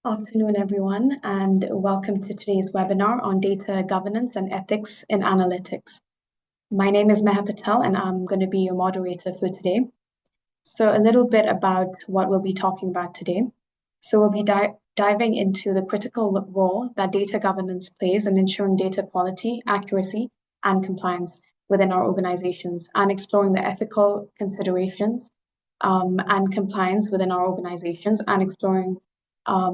Afternoon, everyone, and welcome to today's webinar on data governance and ethics in analytics. My name is Meha Patel, and I'm going to be your moderator for today. So a little bit about what we'll be talking about today. So we'll be diving into the critical role that data governance plays in ensuring data quality, accuracy, and compliance within our organizations, and exploring the ethical considerations and compliance within our organizations, and exploring our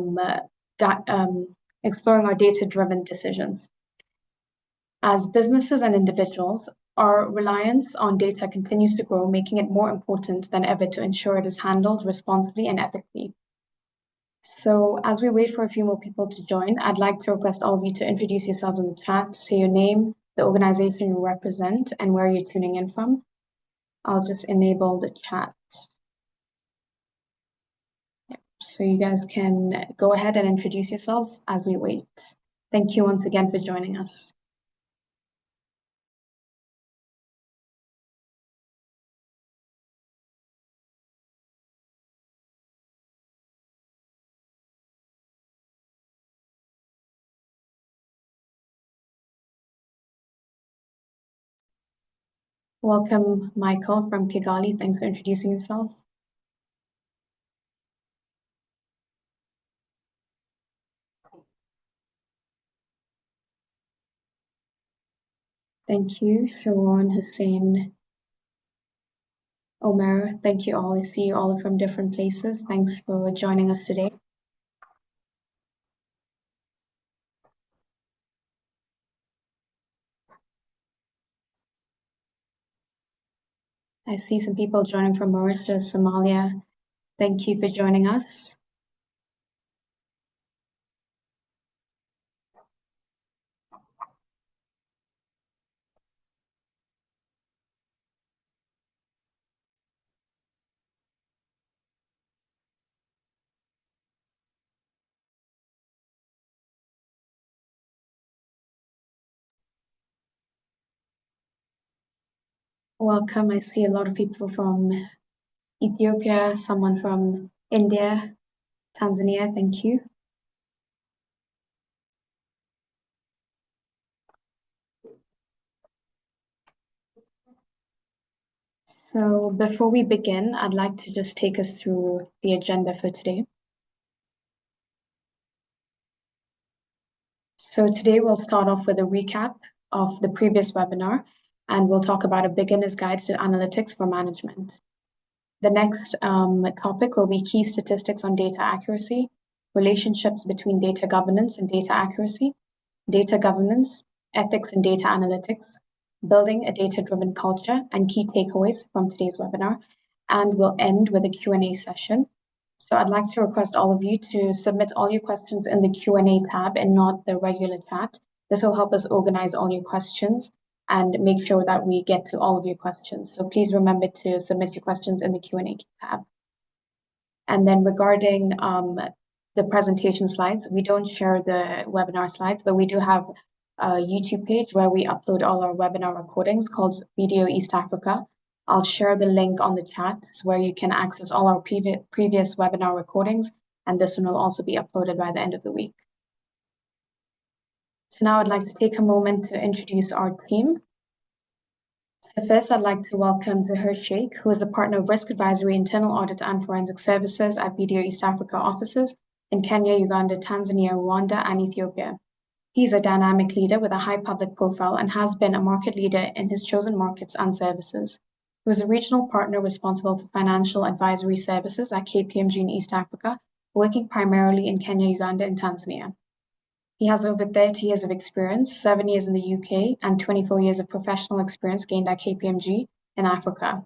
data-driven decisions. As businesses and individuals, our reliance on data continues to grow, making it more important than ever to ensure it is handled responsibly and ethically. So as we wait for a few more people to join, I'd like to request all of you to introduce yourselves in the chat, say your name, the organization you represent, and where you're tuning in from. I'll just enable the chat. So you guys can go ahead and introduce yourselves as we wait. Thank you once again for joining us. Welcome, Michael from Kigali. Thanks for introducing yourself. Thank you, Sharon, Hussein, Omer. Thank you all. I see you all from different places. Thanks for joining us today. I see some people joining from Mauritius, Somalia. Thank you for joining us. Welcome. I see a lot of people from Ethiopia, someone from India, Tanzania. Thank you. So before we begin, I'd like to just take us through the agenda for today. So today we'll start off with a recap of the previous webinar, and we'll talk about a beginner's guide to analytics for management. The next topic will be key statistics on data accuracy, relationships between data governance and data accuracy, data governance, ethics and data analytics, building a data-driven culture, and key takeaways from today's webinar. And we'll end with a Q&A session. So I'd like to request all of you to submit all your questions in the Q&A tab and not the regular chat. This will help us organize all your questions and make sure that we get to all of your questions. So please remember to submit your questions in the Q&A tab. And then regarding the presentation slides, we don't share the webinar slides, but we do have a YouTube page where we upload all our webinar recordings called BDO East Africa. I'll share the link on the chat where you can access all our previous webinar recordings, and this one will also be uploaded by the end of the week. So now I'd like to take a moment to introduce our team. So first, I'd like to welcome Zahir Sheikh, who is a partner of Risk Advisory, Internal Audit and Forensic Services at BDO East Africa offices in Kenya, Uganda, Tanzania, Rwanda, and Ethiopia. He's a dynamic leader with a high public profile and has been a market leader in his chosen markets and services. He was a regional partner responsible for financial advisory services at KPMG in East Africa, working primarily in Kenya, Uganda, and Tanzania. He has over 30 years of experience, 7 years in the UK, and 24 years of professional experience gained at KPMG in Africa.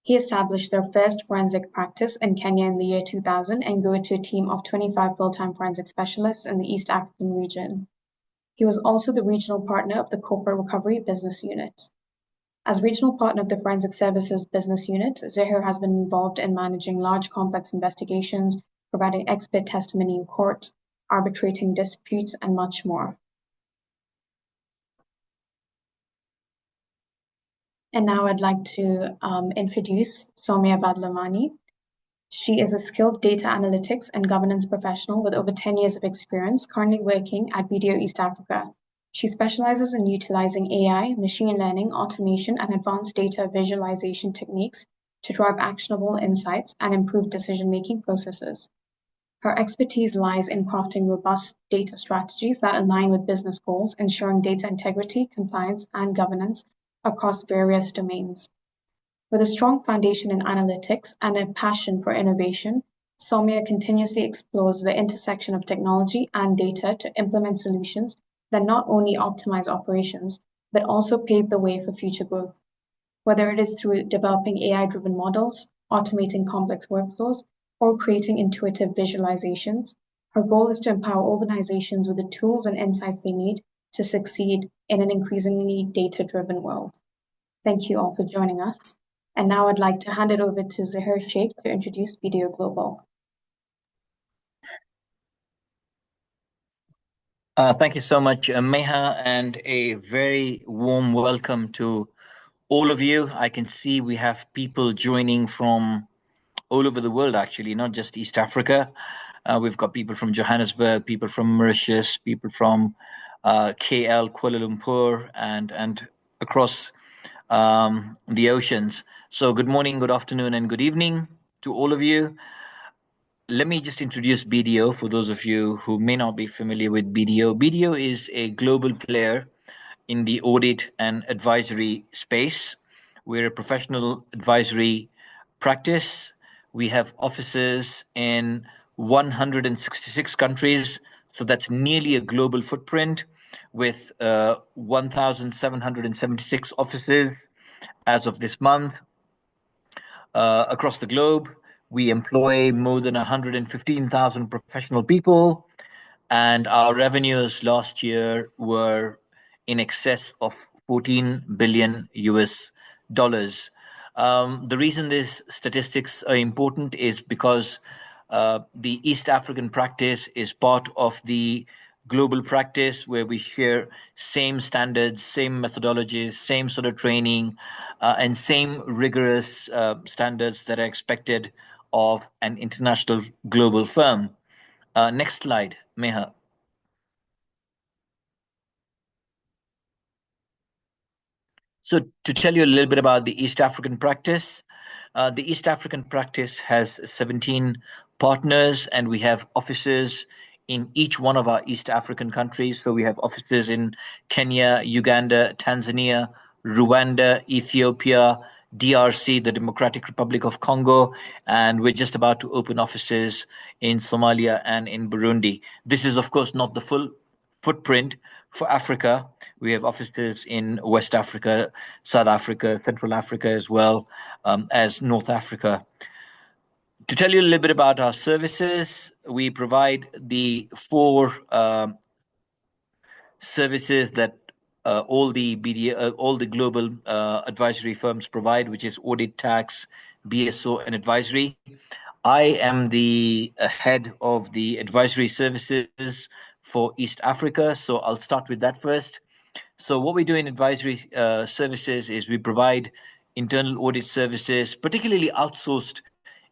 He established their first forensic practice in Kenya in the year 2000 and grew it to a team of 25 full-time forensic specialists in the East African region. He was also the regional partner of the Corporate Recovery Business Unit. As regional partner of the Forensic Services Business Unit, Zahir has been involved in managing large complex investigations, providing expert testimony in court, arbitrating disputes, and much more. And now I'd like to introduce Soumya Vadlamani. She is a skilled data analytics and governance professional with over 10 years of experience, currently working at BDO East Africa. She specializes in utilizing AI, machine learning, automation, and advanced data visualization techniques to drive actionable insights and improve decision-making processes. Her expertise lies in crafting robust data strategies that align with business goals, ensuring data integrity, compliance, and governance across various domains. With a strong foundation in analytics and a passion for innovation, Soumya continuously explores the intersection of technology and data to implement solutions that not only optimize operations, but also pave the way for future growth. Whether it is through developing AI-driven models, automating complex workflows, or creating intuitive visualizations, her goal is to empower organizations with the tools and insights they need to succeed in an increasingly data-driven world. Thank you all for joining us. And now I'd like to hand it over to Zahir Sheikh to introduce BDO Global. Thank you so much, Meha, and a very warm welcome to all of you. I can see we have people joining from all over the world, actually, not just East Africa. We've got people from Johannesburg, people from Mauritius, people from KL, Kuala Lumpur, and across the oceans. So good morning, good afternoon, and good evening to all of you. Let me just introduce BDO for those of you who may not be familiar with BDO. BDO is a global player in the audit and advisory space. We're a professional advisory practice. We have offices in 166 countries, so that's nearly a global footprint with 1,776 offices as of this month across the globe. We employ more than 115,000 professional people, and our revenues last year were in excess of 14 billion US dollars. The reason these statistics are important is because the East African practice is part of the global practice where we share same standards, same methodologies, same sort of training, and same rigorous standards that are expected of an international global firm. Next slide, Meha. So to tell you a little bit about the East African practice, the East African practice has 17 partners, and we have offices in each one of our East African countries. So we have offices in Kenya, Uganda, Tanzania, Rwanda, Ethiopia, DRC, the Democratic Republic of Congo, and we're just about to open offices in Somalia and in Burundi. This is, of course, not the full footprint for Africa. We have offices in West Africa, South Africa, Central Africa, as well as North Africa. To tell you a little bit about our services, we provide the four services that all the global advisory firms provide, which is audit, tax, BSO, and advisory. I am the head of the advisory services for East Africa, so I'll start with that first. So what we do in advisory services is we provide internal audit services, particularly outsourced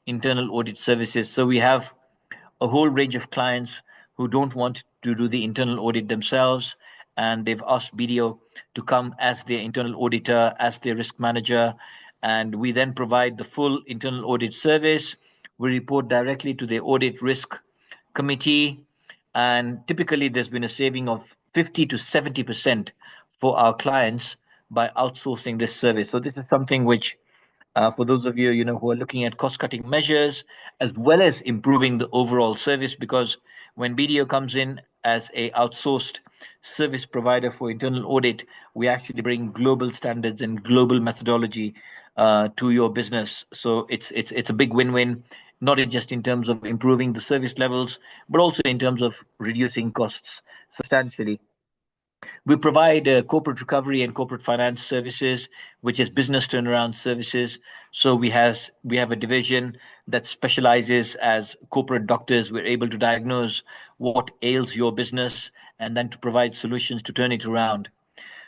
internal audit services. So we have a whole range of clients who don't want to do the internal audit themselves, and they've asked BDO to come as their internal auditor, as their risk manager, and we then provide the full internal audit service. We report directly to the audit risk committee, and typically there's been a saving of 50 to 70% for our clients by outsourcing this service. So this is something which, for those of you, who are looking at cost-cutting measures, as well as improving the overall service, because when BDO comes in as a outsourced service provider for internal audit, we actually bring global standards and global methodology to your business. So it's a big win-win, not just in terms of improving the service levels, but also in terms of reducing costs substantially. We provide corporate recovery and corporate finance services, which is business turnaround services. So we have a division that specializes as corporate doctors. We're able to diagnose what ails your business and then to provide solutions to turn it around.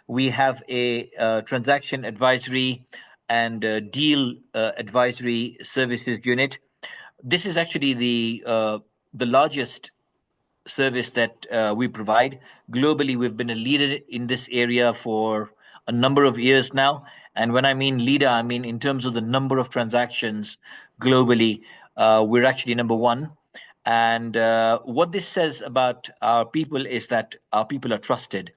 We have a transaction advisory and deal advisory services unit, This is actually the largest service that we provide. Globally, we've been a leader in this area for a number of years now. And when I mean leader, I mean in terms of the number of transactions globally, we're actually number one. And what this says about our people is that our people are trusted.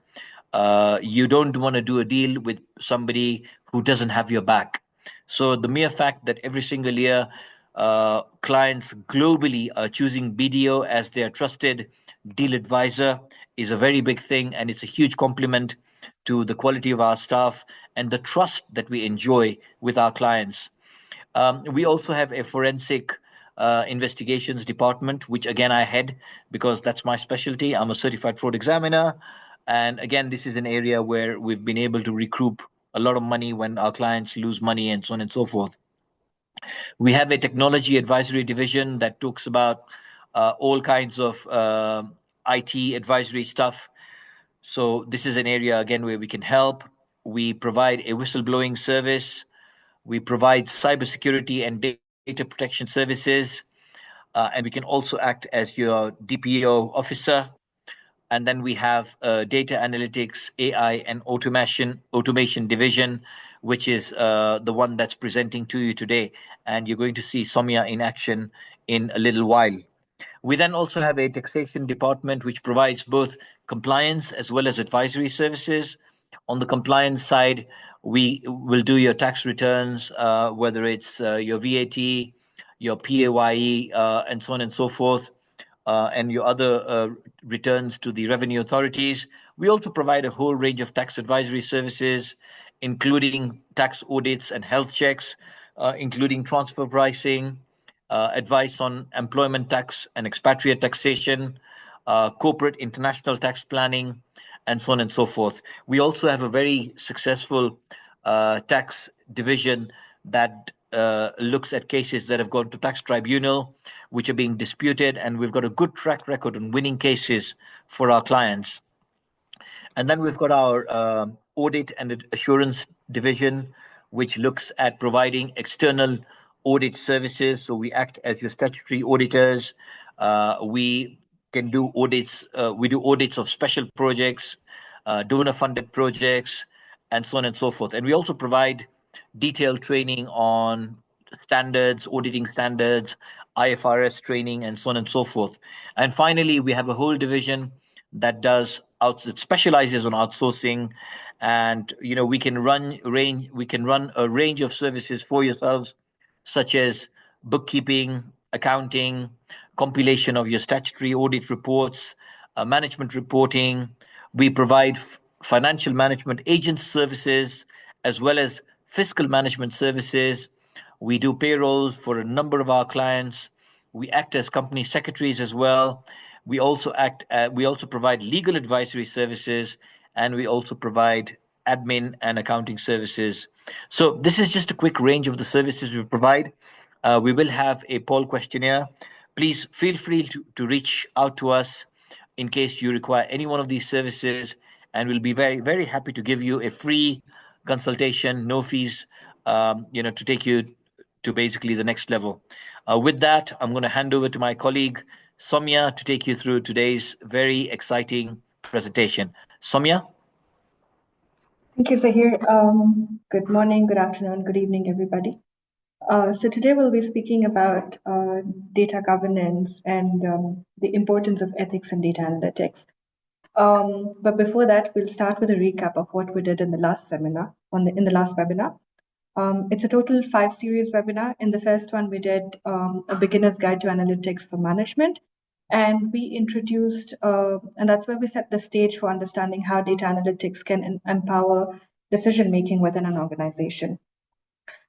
You don't want to do a deal with somebody who doesn't have your back. So the mere fact that every single year clients globally are choosing BDO as their trusted deal advisor is a very big thing, and it's a huge compliment to the quality of our staff and the trust that we enjoy with our clients. We also have a forensic investigations department, which again I head because that's my specialty. I'm a certified fraud examiner. And again, this is an area where we've been able to recoup a lot of money when our clients lose money and so on and so forth. We have a technology advisory division that talks about all kinds of IT advisory stuff. So this is an area again where we can help. We provide a whistleblowing service. We provide cybersecurity and data protection services, and we can also act as your DPO officer. And then we have data analytics, AI, and automation division, which is the one that's presenting to you today. And you're going to see Soumya in action in a little while. We then also have a taxation department which provides both compliance as well as advisory services. On the compliance side, we will do your tax returns, whether it's your VAT, your PAYE, and so on and so forth, and your other returns to the revenue authorities. We also provide a whole range of tax advisory services, including tax audits and health checks, including transfer pricing, advice on employment tax and expatriate taxation, corporate international tax planning, and so on and so forth. We also have a very successful tax division that looks at cases that have gone to tax tribunal, which are being disputed, and we've got a good track record on winning cases for our clients. And then we've got our audit and assurance division, which looks at providing external audit services. So we act as your statutory auditors. We can do audits. We do audits of special projects, donor-funded projects, and so on and so forth. And we also provide detailed training on standards, auditing standards, IFRS training, and so on and so forth. And finally, we have a whole division that that specializes on outsourcing, and we can run a range of services for yourselves, such as bookkeeping, accounting, compilation of your statutory audit reports, management reporting. We provide financial management agent services as well as fiscal management services. We do payroll for a number of our clients. We act as company secretaries as well. We also provide legal advisory services, and we also provide admin and accounting services. So this is just a quick range of the services we provide. We will have a poll questionnaire. Please feel free to reach out to us in case you require any one of these services, and we'll be very, very happy to give you a free consultation, no fees, to take you to basically the next level. With that, I'm going to hand over to my colleague, Soumya, to take you through today's very exciting presentation. Soumya? Thank you, Zahir. Good morning, good afternoon, good evening, everybody. So today we'll be speaking about data governance and the importance of ethics and data analytics. But before that, we'll start with a recap of what we did in the last seminar, in the last webinar. It's a total 5-series webinar. In the first one, we did a beginner's guide to analytics for management. And we introduced, and that's where we set the stage for understanding how data analytics can empower decision-making within an organization.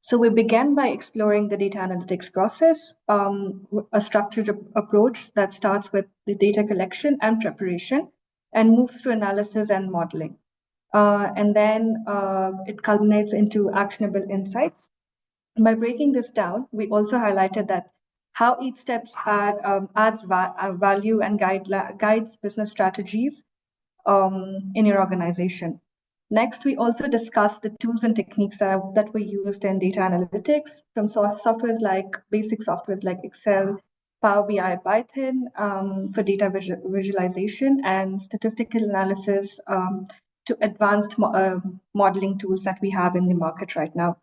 So we began by exploring the data analytics process, a structured approach that starts with the data collection and preparation and moves to analysis and modeling. And then it culminates into actionable insights. By breaking this down, we also highlighted that how each step adds value and guides business strategies in your organization. Next, we also discussed the tools and techniques that were used in data analytics from softwares like basic softwares like Excel, Power BI, Python for data visualization and statistical analysis to advanced modeling tools that we have in the market right now.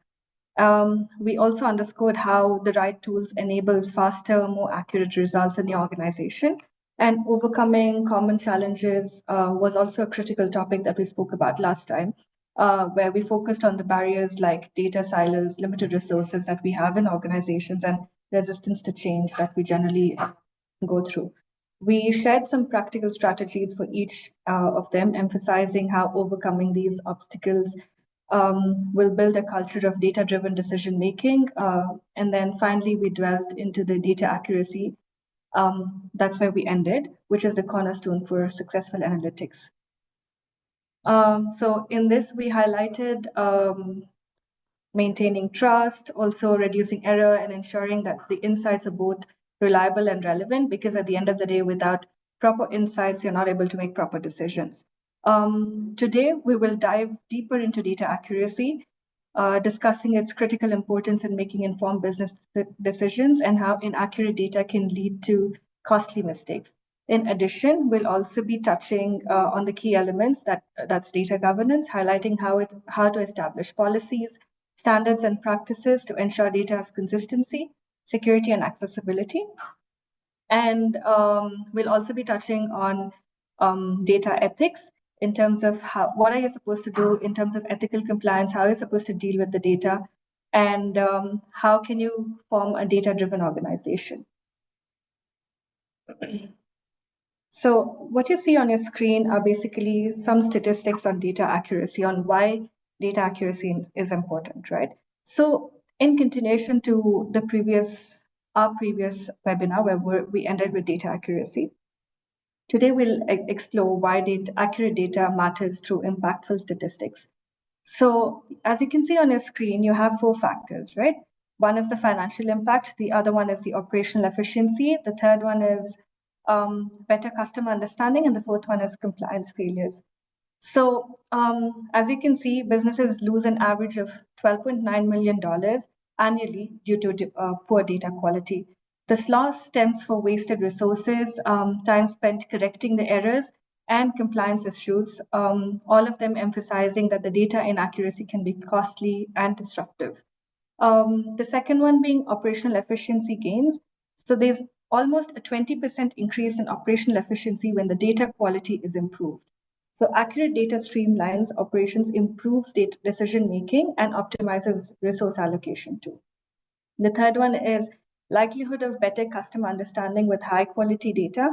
We also underscored how the right tools enable faster, more accurate results in the organization. And overcoming common challenges was also a critical topic that we spoke about last time, where we focused on the barriers like data silos, limited resources that we have in organizations, and resistance to change that we generally go through. We shared some practical strategies for each of them, emphasizing how overcoming these obstacles will build a culture of data-driven decision-making. And then finally, we dwelled into the data accuracy. That's where we ended, which is the cornerstone for successful analytics. So in this, we highlighted maintaining trust, also reducing error and ensuring that the insights are both reliable and relevant, because at the end of the day, without proper insights, you're not able to make proper decisions. Today, we will dive deeper into data accuracy, discussing its critical importance in making informed business decisions and how inaccurate data can lead to costly mistakes. In addition, we'll also be touching on the key elements that's data governance, highlighting how to establish policies, standards, and practices to ensure data's consistency, security, and accessibility. And we'll also be touching on data ethics in terms of what are you supposed to do in terms of ethical compliance, how you're supposed to deal with the data, and how can you form a data-driven organization. So what you see on your screen are basically some statistics on data accuracy, on why data accuracy is important, right? So in continuation to our previous webinar where we ended with data accuracy, today we'll explore why accurate data matters through impactful statistics. So as you can see on your screen, you have 4 factors, right? One is the financial impact, the other one is the operational efficiency, the third one is better customer understanding, and the fourth one is compliance failures. So as you can see, businesses lose an average of $12.9 million annually due to poor data quality. This loss stems from wasted resources, time spent correcting the errors, and compliance issues, all of them emphasizing that the data inaccuracy can be costly and disruptive. The second one being operational efficiency gains. So there's almost a 20% increase in operational efficiency when the data quality is improved. So accurate data streamlines operations, improves data decision making, and optimizes resource allocation too. The third one is likelihood of better customer understanding with high quality data.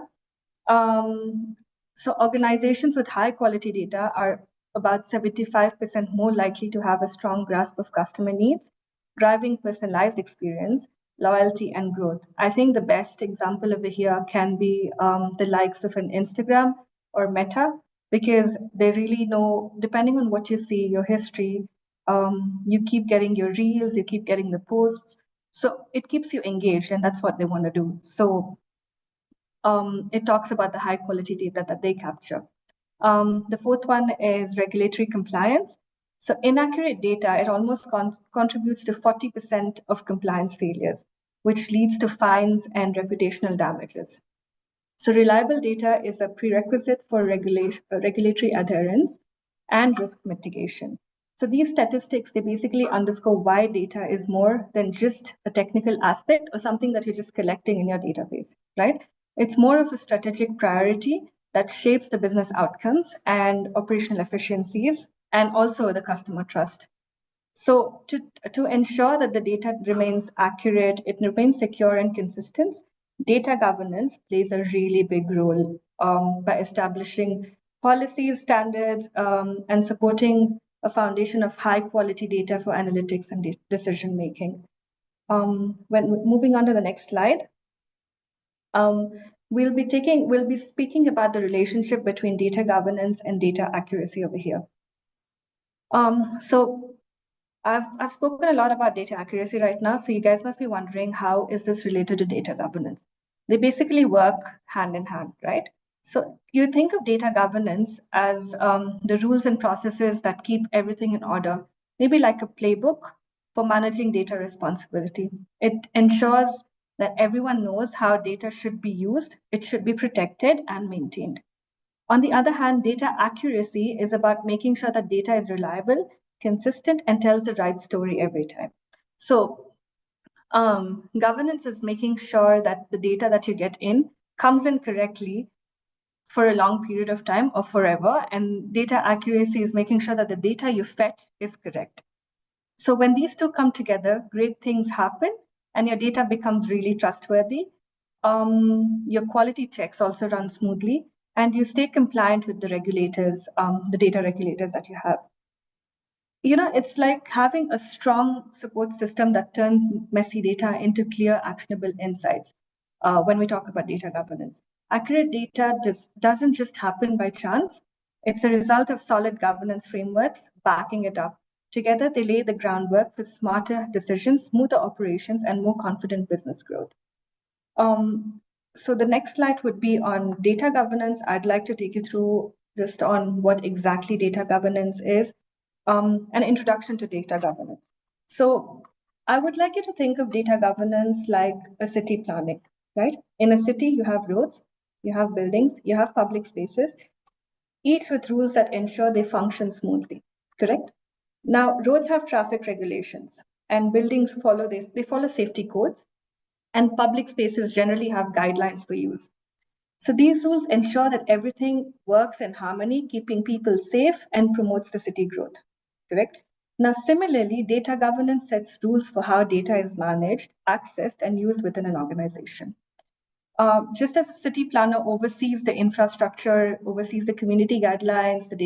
So organizations with high quality data are about 75% more likely to have a strong grasp of customer needs, driving personalized experience, loyalty, and growth. I think the best example over here can be the likes of an Instagram or Meta, because they really know, depending on what you see, your history, you keep getting your reels, you keep getting the posts. So it keeps you engaged, and that's what they want to do. So it talks about the high quality data that they capture. The fourth one is regulatory compliance. So inaccurate data, it almost contributes to 40% of compliance failures, which leads to fines and reputational damages. So reliable data is a prerequisite for regulatory adherence and risk mitigation. So these statistics, they basically underscore why data is more than just a technical aspect or something that you're just collecting in your database, right? It's more of a strategic priority that shapes the business outcomes and operational efficiencies, and also the customer trust. So to ensure that the data remains accurate, it remains secure and consistent, data governance plays a really big role by establishing policies, standards, and supporting a foundation of high quality data for analytics and decision making. When moving on to the next slide, we'll be speaking about the relationship between data governance and data accuracy over here. So I've spoken a lot about data accuracy right now, so you guys must be wondering, how is this related to data governance? They basically work hand in hand, right? So you think of data governance as the rules and processes that keep everything in order, maybe like a playbook for managing data responsibility. It ensures that everyone knows how data should be used, it should be protected and maintained. On the other hand, data accuracy is about making sure that data is reliable, consistent, and tells the right story every time. So governance is making sure that the data that you get in comes in correctly for a long period of time or forever. And data accuracy is making sure that the data you fetch is correct. So when these two come together, great things happen and your data becomes really trustworthy. Your quality checks also run smoothly and you stay compliant with the regulators, the data regulators that you have. It's like having a strong support system that turns messy data into clear, actionable insights when we talk about data governance. Accurate data doesn't just happen by chance. It's a result of solid governance frameworks backing it up. Together, they lay the groundwork for smarter decisions, smoother operations, and more confident business growth. So the next slide would be on data governance. I'd like to take you through just on what exactly data governance is. An introduction to data governance. So I would like you to think of data governance like a city planning, right? In a city, you have roads, you have buildings, you have public spaces, each with rules that ensure they function smoothly, correct? Now, roads have traffic regulations and buildings they follow safety codes, and public spaces generally have guidelines for use. So these rules ensure that everything works in harmony, keeping people safe and promotes the city growth, correct? Now, similarly, data governance sets rules for how data is managed, accessed, and used within an organization. Just as a city planner oversees the infrastructure, oversees the community guidelines, the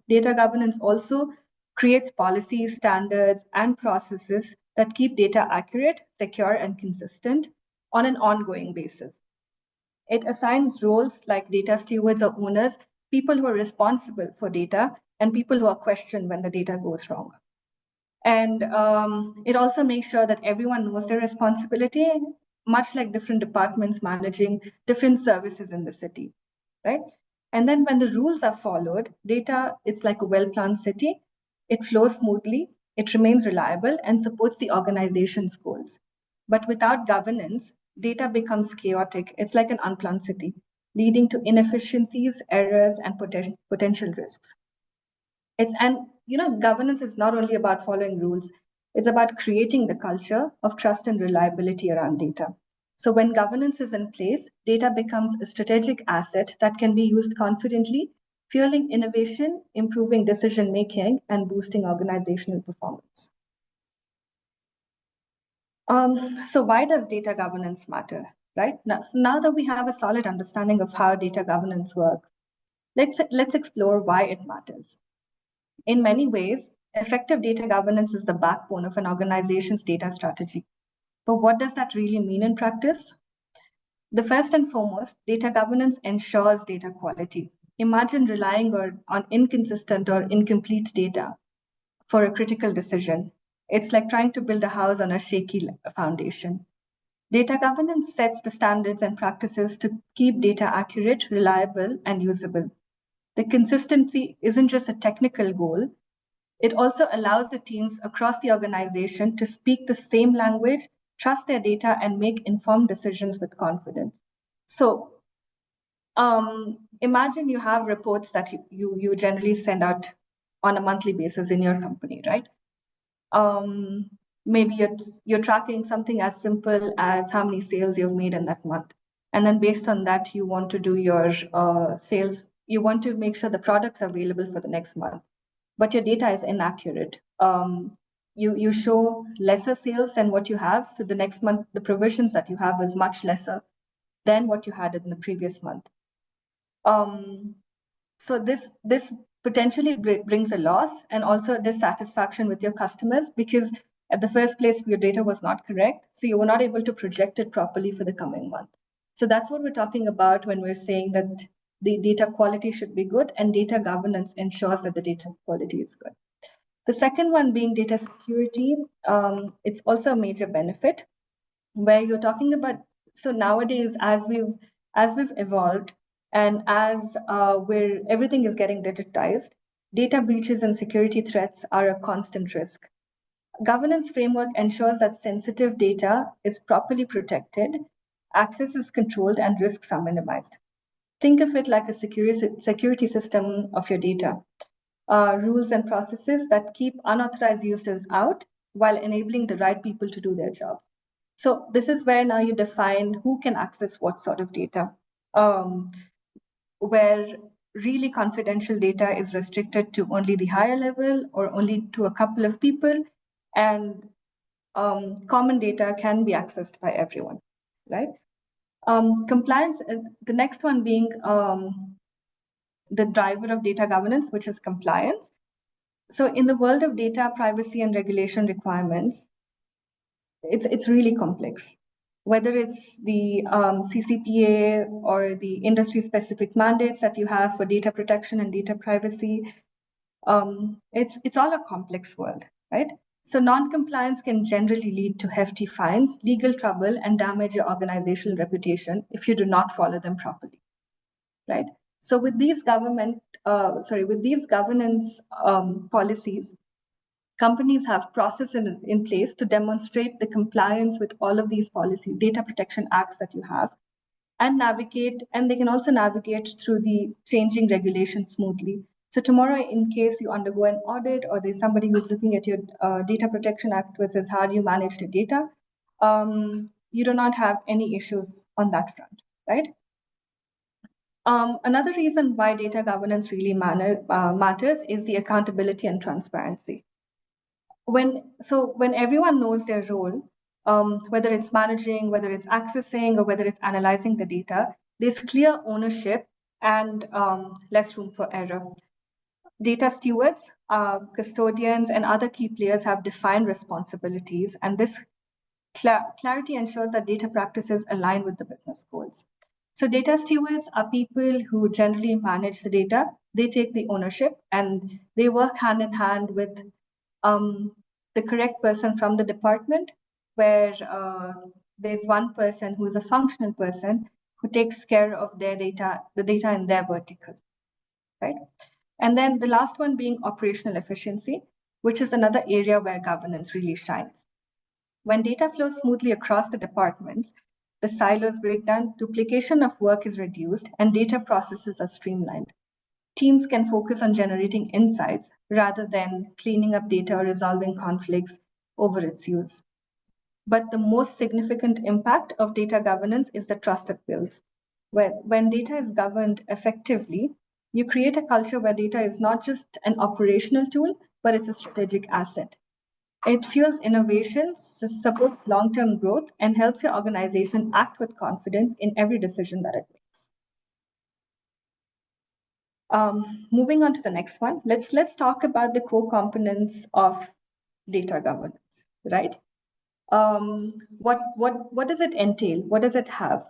data governance also creates policies, standards, and processes that keep data accurate, secure, and consistent on an ongoing basis. It assigns roles like data stewards or owners, people who are responsible for data, and people who are questioned when the data goes wrong. And it also makes sure that everyone knows their responsibility, much like different departments managing different services in the city, right? And then when the rules are followed, data, it's like a well-planned city. It flows smoothly, it remains reliable, and supports the organization's goals. But without governance, data becomes chaotic. It's like an unplanned city, leading to inefficiencies, errors, and potential risks. Governance is not only about following rules, it's about creating the culture of trust and reliability around data. So when governance is in place, data becomes a strategic asset that can be used confidently, fueling innovation, improving decision making, and boosting organizational performance. So why does data governance matter, right? Now that we have a solid understanding of how data governance works, let's explore why it matters. In many ways, effective data governance is the backbone of an organization's data strategy. But what does that really mean in practice? The first and foremost, data governance ensures data quality. Imagine relying on inconsistent or incomplete data for a critical decision. It's like trying to build a house on a shaky foundation. Data governance sets the standards and practices to keep data accurate, reliable, and usable. The consistency isn't just a technical goal, it also allows the teams across the organization to speak the same language, trust their data, and make informed decisions with confidence. So imagine you have reports that you generally send out on a monthly basis in your company, right? Maybe you're tracking something as simple as how many sales you've made in that month. And then based on that, you want to do your sales. You want to make sure the products are available for the next month, but your data is inaccurate. You show lesser sales than what you have. So the next month, the provisions that you have is much lesser than what you had in the previous month. So this potentially brings a loss and also a dissatisfaction with your customers, because at the first place, your data was not correct. So you were not able to project it properly for the coming month. So that's what we're talking about when we're saying that the data quality should be good and data governance ensures that the data quality is good. The second one being data security, it's also a major benefit where you're talking about. So nowadays, as we've evolved, And as where everything is getting digitized, data breaches and security threats are a constant risk. Governance framework ensures that sensitive data is properly protected, access is controlled, and risks are minimized. Think of it like a security system of your data. Rules and processes that keep unauthorized users out while enabling the right people to do their jobs. So this is where now you define who can access what sort of data, where really confidential data is restricted to only the higher level or only to a couple of people, and common data can be accessed by everyone, right? Compliance, the next one being the driver of data governance, which is compliance. So in the world of data privacy and regulation requirements, it's really complex. Whether it's the CCPA or the industry-specific mandates that you have for data protection and data privacy, it's all a complex world, right? So non-compliance can generally lead to hefty fines, legal trouble, and damage your organizational reputation if you do not follow them properly, right? So with these governance policies, companies have processes in place to demonstrate the compliance with all of these policy data protection acts that you have, and they can also navigate through the changing regulations smoothly. So tomorrow, in case you undergo an audit or there's somebody who's looking at your data protection act versus how do you manage the data, you do not have any issues on that front, right? Another reason why data governance really matters is the accountability and transparency. When everyone knows their role, whether it's managing, whether it's accessing, or whether it's analyzing the data, there's clear ownership and less room for error. Data stewards, custodians, and other key players have defined responsibilities, and this clarity ensures that data practices align with the business goals. So data stewards are people who generally manage the data. They take the ownership and they work hand in hand with the correct person from the department, where there's one person who is a functional person who takes care of their data, the data in their vertical, right? And then the last one being operational efficiency, which is another area where governance really shines. When data flows smoothly across the departments, the silos break down, duplication of work is reduced, and data processes are streamlined. Teams can focus on generating insights rather than cleaning up data or resolving conflicts over its use. But the most significant impact of data governance is the trust it builds. When data is governed effectively, you create a culture where data is not just an operational tool, but it's a strategic asset. It fuels innovation, supports long-term growth, and helps your organization act with confidence in every decision that it makes. Moving on to the next one, let's talk about the core components of data governance, right? What does it entail? What does it have?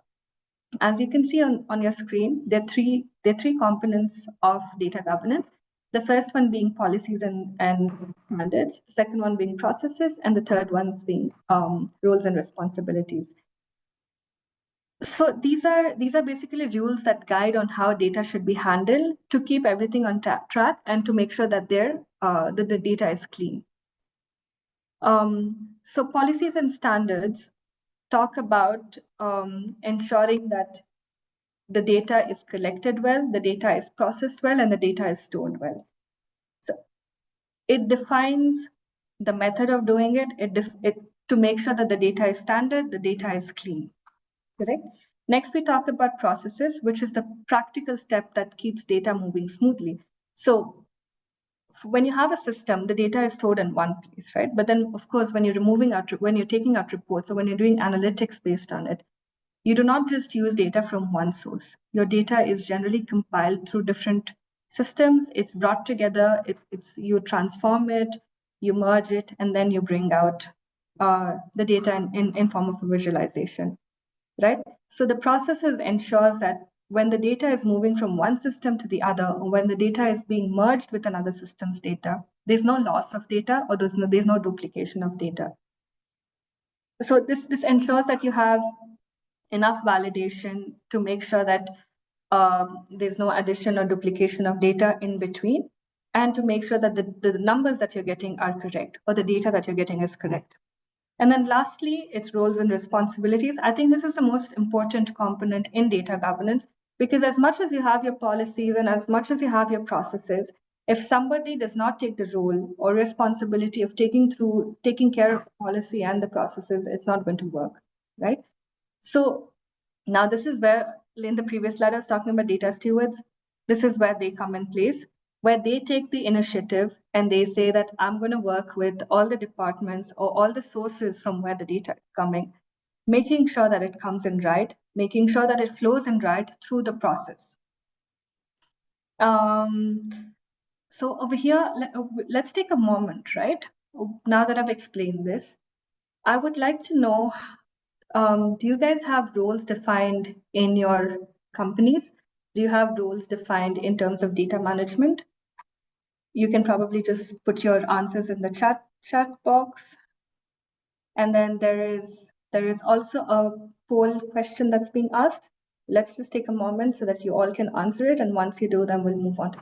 As you can see on your screen, there are three components of data governance. The first one being policies and standards, the second one being processes, and the third one being roles and responsibilities. So these are basically rules that guide on how data should be handled to keep everything on track and to make sure that the data is clean. So policies and standards talk about ensuring that the data is collected well, the data is processed well, and the data is stored well. So it defines the method of doing it to make sure that the data is standard, the data is clean, correct? Next, we talk about processes, which is the practical step that keeps data moving smoothly. So when you have a system, the data is stored in one place, right? But then, of course, when you're taking out reports or when you're doing analytics based on it, you do not just use data from one source. Your data is generally compiled through different systems. It's brought together. You transform it, you merge it, and then you bring out the data in form of a visualization, right? So the processes ensures that when the data is moving from one system to the other, or when the data is being merged with another system's data, there's no loss of data or there's no duplication of data. So this ensures that you have enough validation to make sure that there's no addition or duplication of data in between, and to make sure that the numbers that you're getting are correct, or the data that you're getting is correct. And then lastly, its roles and responsibilities. I think this is the most important component in data governance, because as much as you have your policies and as much as you have your processes, if somebody does not take the role or responsibility of taking care of the policy and the processes, it's not going to work, right? So now this is where, in the previous slide, I was talking about data stewards. This is where they come in place, where they take the initiative and they say that I'm going to work with all the departments or all the sources from where the data is coming, making sure that it comes in right, making sure that it flows in right through the process. So over here, let's take a moment, right? Now that I've explained this, I would like to know, do you guys have roles defined in your companies? Do you have roles defined in terms of data management? You can probably just put your answers in the chat box. And then there is also a poll question that's being asked. Let's just take a moment so that you all can answer it. And once you do, then we'll move on to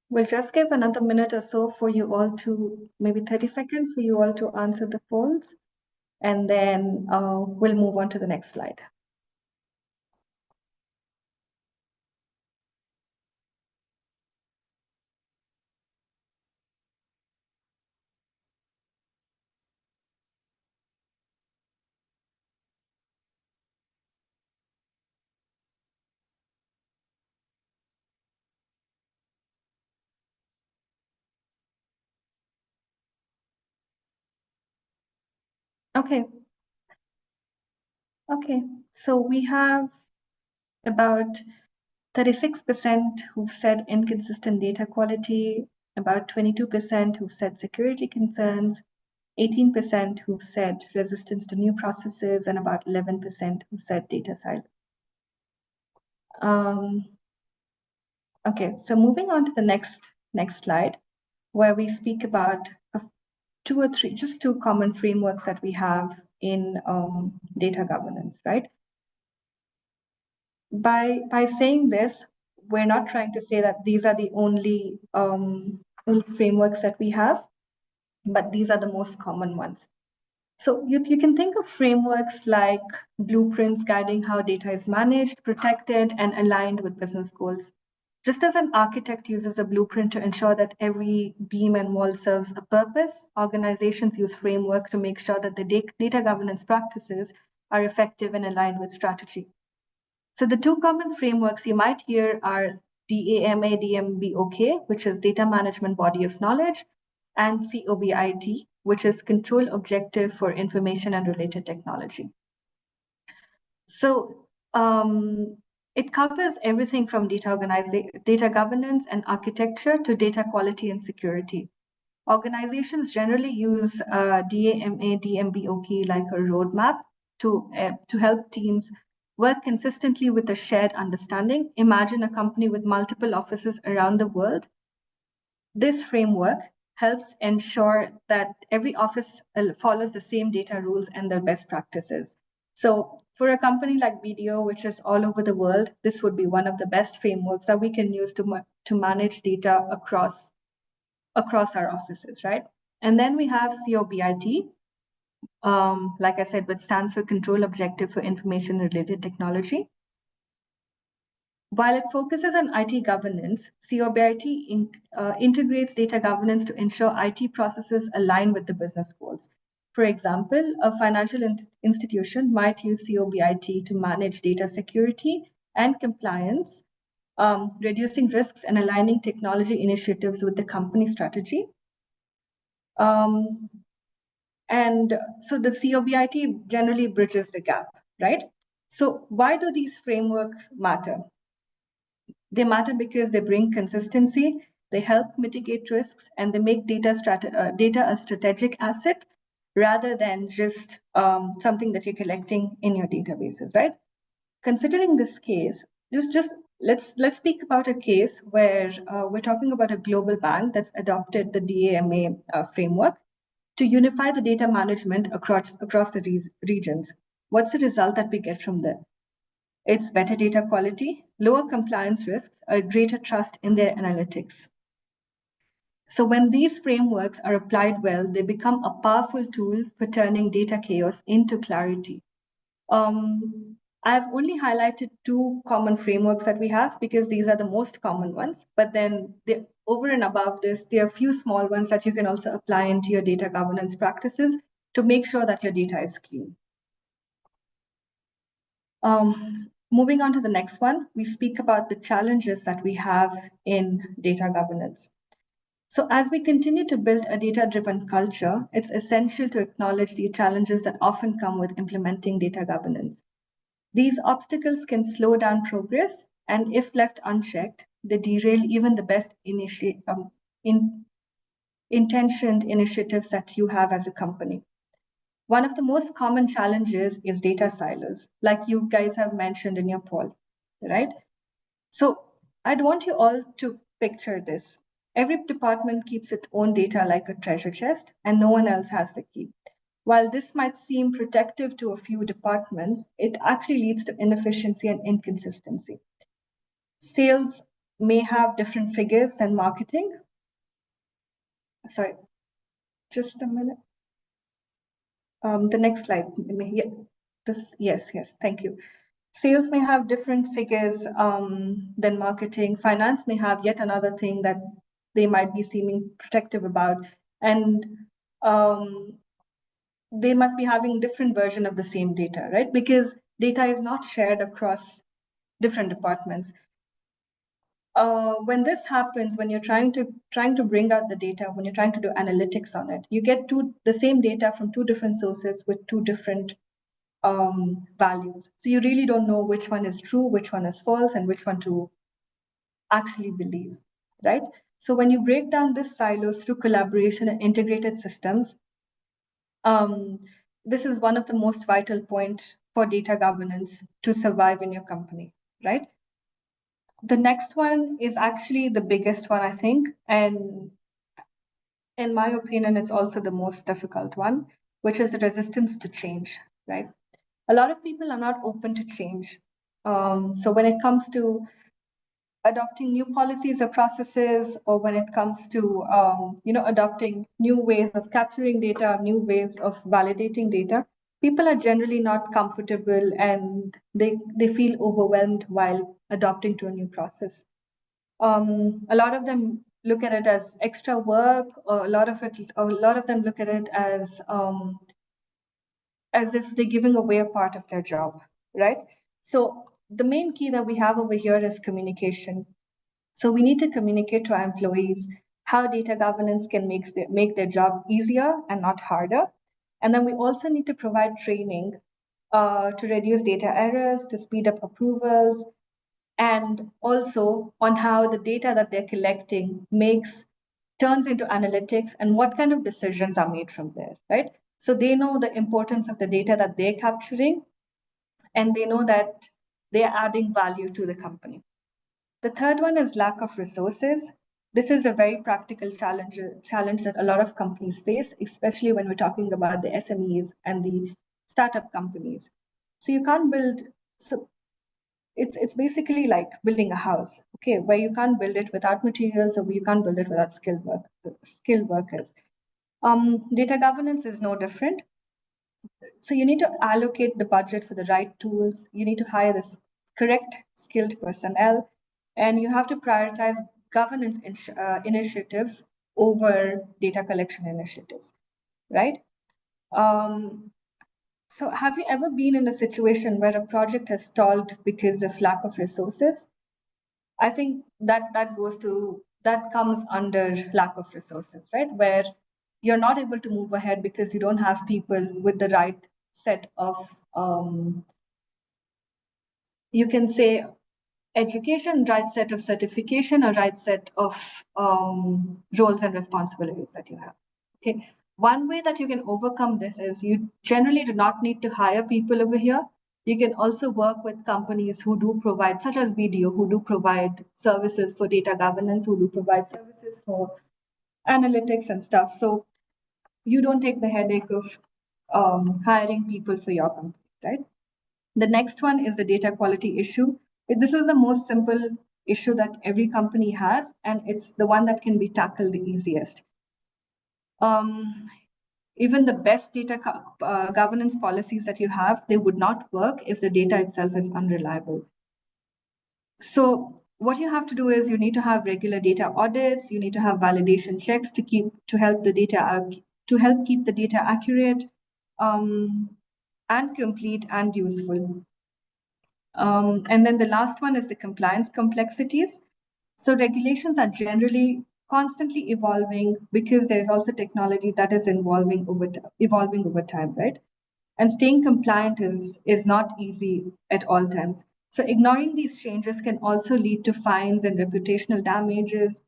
We'll just give another minute or so for you all to, maybe 30 seconds for you all to answer the polls, and then we'll move on to the next slide. Okay. Okay, so we have about 36% who've said inconsistent data quality, about 22% who've said security concerns, 18% who've said resistance to new processes, and about 11% who said data silence. Okay, so moving on to the next slide, where we speak about just two common frameworks that we have in data governance, right? By saying this, we're not trying to say that these are the only frameworks that we have, but these are the most common ones. So you can think of frameworks like blueprints guiding how data is managed, protected, and aligned with business goals. Just as an architect uses a blueprint to ensure that every beam and wall serves a purpose, organizations use framework to make sure that the data governance practices are effective and aligned with strategy. So the two common frameworks you might hear are DAMA, DMBOK, which is Data Management Body of Knowledge, and COBIT, which is Control Objective for Information and Related Technology. So it covers everything from data governance and architecture to data quality and security. Organizations generally use DAMA, DMBOK like a roadmap to help teams work consistently with a shared understanding. Imagine a company with multiple offices around the world. This framework helps ensure that every office follows the same data rules and their best practices. So for a company like BDO, which is all over the world, this would be one of the best frameworks that we can use to manage data across our offices, right? And then we have COBIT, like I said, which stands for Control Objective for Information Related Technology. While it focuses on IT governance, COBIT integrates data governance to ensure IT processes align with the business goals. For example, a financial institution might use COBIT to manage data security and compliance, reducing risks and aligning technology initiatives with the company strategy. And so the COBIT generally bridges the gap, right? So why do these frameworks matter? They matter because they bring consistency, they help mitigate risks, and they make data a strategic asset rather than just something that you're collecting in your databases, right? Considering this case, let's speak about a case where we're talking about a global bank that's adopted the DAMA framework to unify the data management across the regions. What's the result that we get from that? It's better data quality, lower compliance risks, a greater trust in their analytics. So when these frameworks are applied well, they become a powerful tool for turning data chaos into clarity. I've only highlighted two common frameworks that we have because these are the most common ones. But then over and above this, there are a few small ones that you can also apply into your data governance practices to make sure that your data is clean. Moving on to the next one, we speak about the challenges that we have in data governance. So as we continue to build a data-driven culture, it's essential to acknowledge the challenges that often come with implementing data governance. These obstacles can slow down progress, and if left unchecked, they derail even the best intentioned initiatives that you have as a company. One of the most common challenges is data silos, like you guys have mentioned in your poll, right? So I'd want you all to picture this. Every department keeps its own data like a treasure chest, and no one else has the key. While this might seem protective to a few departments, it actually leads to inefficiency and inconsistency. Sales may have different figures than marketing. Sorry, just a minute. The next slide. Yes, thank you. Sales may have different figures than marketing. Finance may have yet another thing that they might be seeming protective about. And they must be having different version of the same data, right? Because data is not shared across different departments. When this happens, when you're trying to bring out the data, when you're trying to do analytics on it, you get the same data from two different sources with two different values. So you really don't know which one is true, which one is false, and which one to actually believe, right? So when you break down this silos through collaboration and integrated systems, this is one of the most vital points for data governance to survive in your company, right? The next one is actually the biggest one, I think, and in my opinion, it's also the most difficult one, which is the resistance to change, right? A lot of people are not open to change. So when it comes to adopting new policies or processes, or when it comes to adopting new ways of capturing data, new ways of validating data, people are generally not comfortable and they feel overwhelmed while adopting to a new process. A lot of them look at it as extra work, or a lot of them look at it as if they're giving away a part of their job, right? So the main key that we have over here is communication. So we need to communicate to our employees how data governance can make their job easier and not harder. And then we also need to provide training to reduce data errors, to speed up approvals, and also on how the data that they're collecting turns into analytics and what kind of decisions are made from there, right? So they know the importance of the data that they're capturing, and they know that they are adding value to the company. The third one is lack of resources. This is a very practical challenge that a lot of companies face, especially when we're talking about the SMEs and the startup companies. So you can't build, so it's basically like building a house, okay, where you can't build it without materials, or you can't build it without skilled workers. Data governance is no different. So you need to allocate the budget for the right tools. You need to hire the correct skilled personnel, and you have to prioritize governance initiatives over data collection initiatives, right? So have you ever been in a situation where a project has stalled because of lack of resources? I think that comes under lack of resources, right? Where you're not able to move ahead because you don't have people with the right set of, you can say, education, right set of certification, or right set of roles and responsibilities that you have. Okay. One way that you can overcome this is you generally do not need to hire people over here. You can also work with companies who do provide, such as BDO, who do provide services for data governance, who do provide services for analytics and stuff. So you don't take the headache of hiring people for your company, right? The next one is the data quality issue. This is the most simple issue that every company has, and it's the one that can be tackled the easiest. Even the best data governance policies that you have, they would not work if the data itself is unreliable. So what you have to do is you need to have regular data audits. You need to have validation checks to help keep the data accurate, and complete and useful. And then the last one is the compliance complexities. So regulations are generally constantly evolving because there's also technology that is evolving over time, right? And staying compliant is not easy at all times. So ignoring these changes can also lead to fines and reputational damages,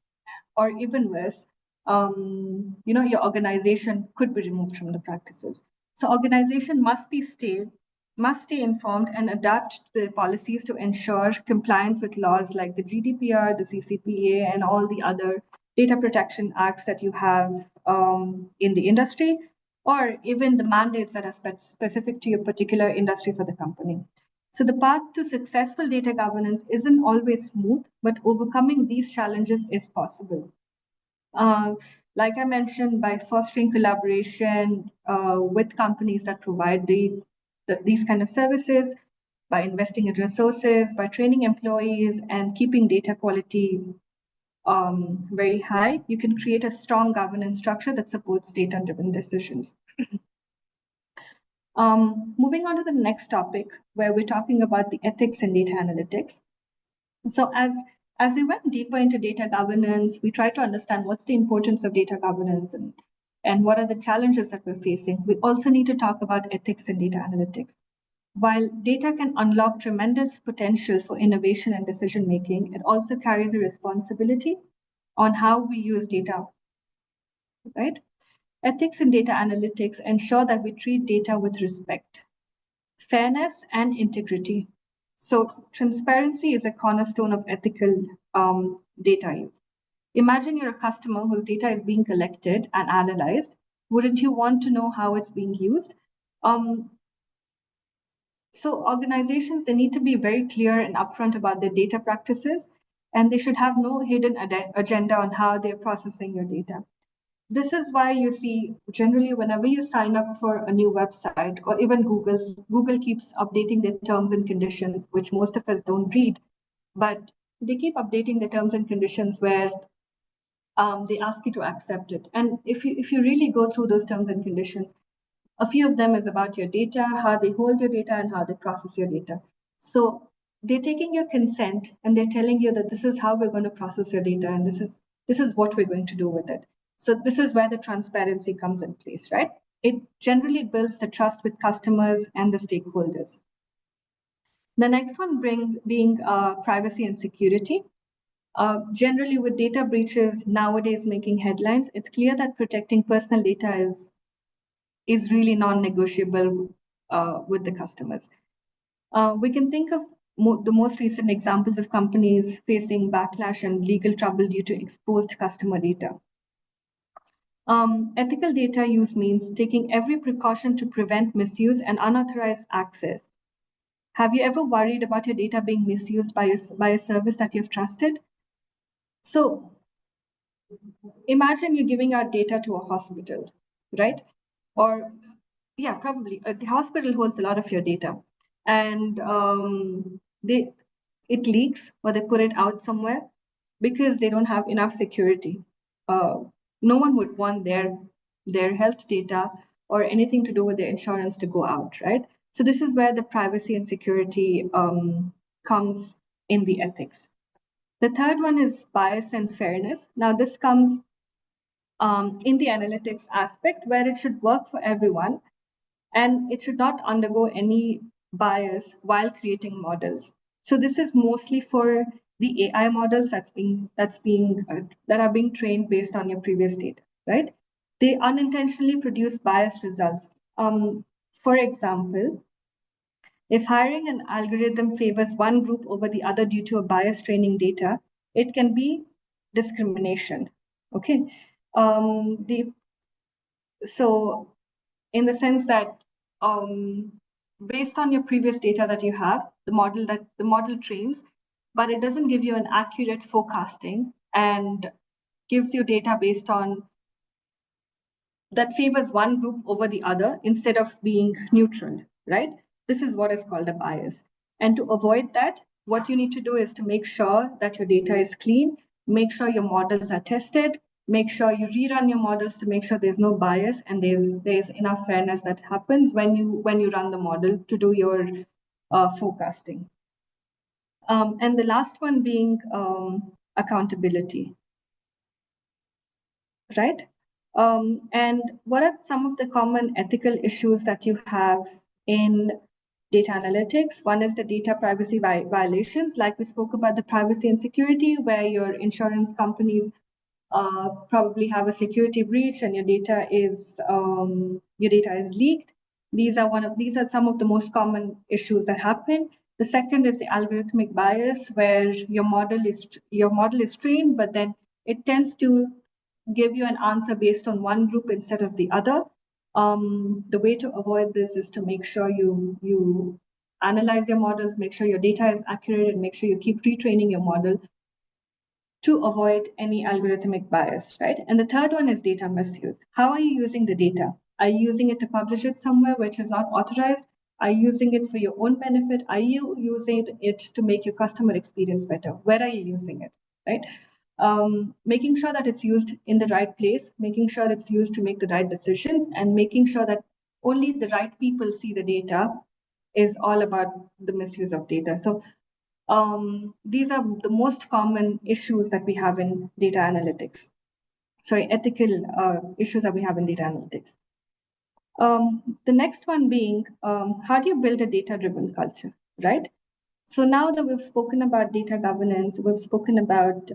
or even worse, your organization could be removed from the practices. So organization must stay informed and adapt the policies to ensure compliance with laws like the GDPR, the CCPA, and all the other data protection acts that you have in the industry, or even the mandates that are specific to your particular industry for the company. So the path to successful data governance isn't always smooth, but overcoming these challenges is possible. Like I mentioned, by fostering collaboration with companies that provide these kind of services, by investing in resources, by training employees, and keeping data quality very high, you can create a strong governance structure that supports data-driven decisions. Moving on to the next topic, where we're talking about the ethics in data analytics. So as we went deeper into data governance, we tried to understand what's the importance of data governance and what are the challenges that we're facing. We also need to talk about ethics in data analytics. While data can unlock tremendous potential for innovation and decision making, it also carries a responsibility on how we use data, right? Ethics in data analytics ensure that we treat data with respect, fairness, and integrity. So transparency is a cornerstone of ethical data use. Imagine you're a customer whose data is being collected and analyzed. Wouldn't you want to know how it's being used? So organizations, they need to be very clear and upfront about their data practices, and they should have no hidden agenda on how they're processing your data. This is why you see generally whenever you sign up for a new website, or even Google keeps updating their terms and conditions, which most of us don't read, but they keep updating the terms and conditions where they ask you to accept it. And if you really go through those terms and conditions, a few of them is about your data, how they hold your data, and how they process your data. So they're taking your consent and they're telling you that this is how we're going to process your data, and this is what we're going to do with it. So this is where the transparency comes in place, right? It generally builds the trust with customers and the stakeholders. The next one being privacy and security. Generally, with data breaches nowadays making headlines, it's clear that protecting personal data is really non-negotiable with the customers. We can think of the most recent examples of companies facing backlash and legal trouble due to exposed customer data. Ethical data use means taking every precaution to prevent misuse and unauthorized access. Have you ever worried about your data being misused by a service that you've trusted? So imagine you're giving out data to a hospital, right? Or yeah, probably the hospital holds a lot of your data, and it leaks or they put it out somewhere because they don't have enough security. No one would want their health data or anything to do with their insurance to go out, right? So this is where the privacy and security comes in the ethics. The third one is bias and fairness. Now this comes in the analytics aspect where it should work for everyone and it should not undergo any bias while creating models. So this is mostly for the AI models that are being trained based on your previous data, right? They unintentionally produce biased results. For example, if hiring an algorithm favors one group over the other due to a biased training data, it can be discrimination. Okay. So in the sense that based on your previous data that you have, the model trains, but it doesn't give you an accurate forecasting and gives you data based on that favors one group over the other instead of being neutral, right? This is what is called a bias. And to avoid that, what you need to do is to make sure that your data is clean, make sure your models are tested, make sure you rerun your models to make sure there's no bias and there's enough fairness that happens when you run the model to do your forecasting. And the last one being accountability, right? And what are some of the common ethical issues that you have in data analytics? One is the data privacy violations, like we spoke about the privacy and security, where your insurance companies probably have a security breach and your data is leaked. These are some of the most common issues that happen. The second is the algorithmic bias, where your model is trained, but then it tends to give you an answer based on one group instead of the other. The way to avoid this is to make sure you analyze your models, make sure your data is accurate, and make sure you keep retraining your model to avoid any algorithmic bias, right? And the third one is data misuse. How are you using the data? Are you using it to publish it somewhere which is not authorized? Are you using it for your own benefit? Are you using it to make your customer experience better? Where are you using it, right? Making sure that it's used in the right place, making sure it's used to make the right decisions, and making sure that only the right people see the data is all about the misuse of data. So these are the most common issues that we have in data analytics. Sorry, ethical issues that we have in data analytics. The next one being, how do you build a data-driven culture, right? So now that we've spoken about data governance, we've spoken about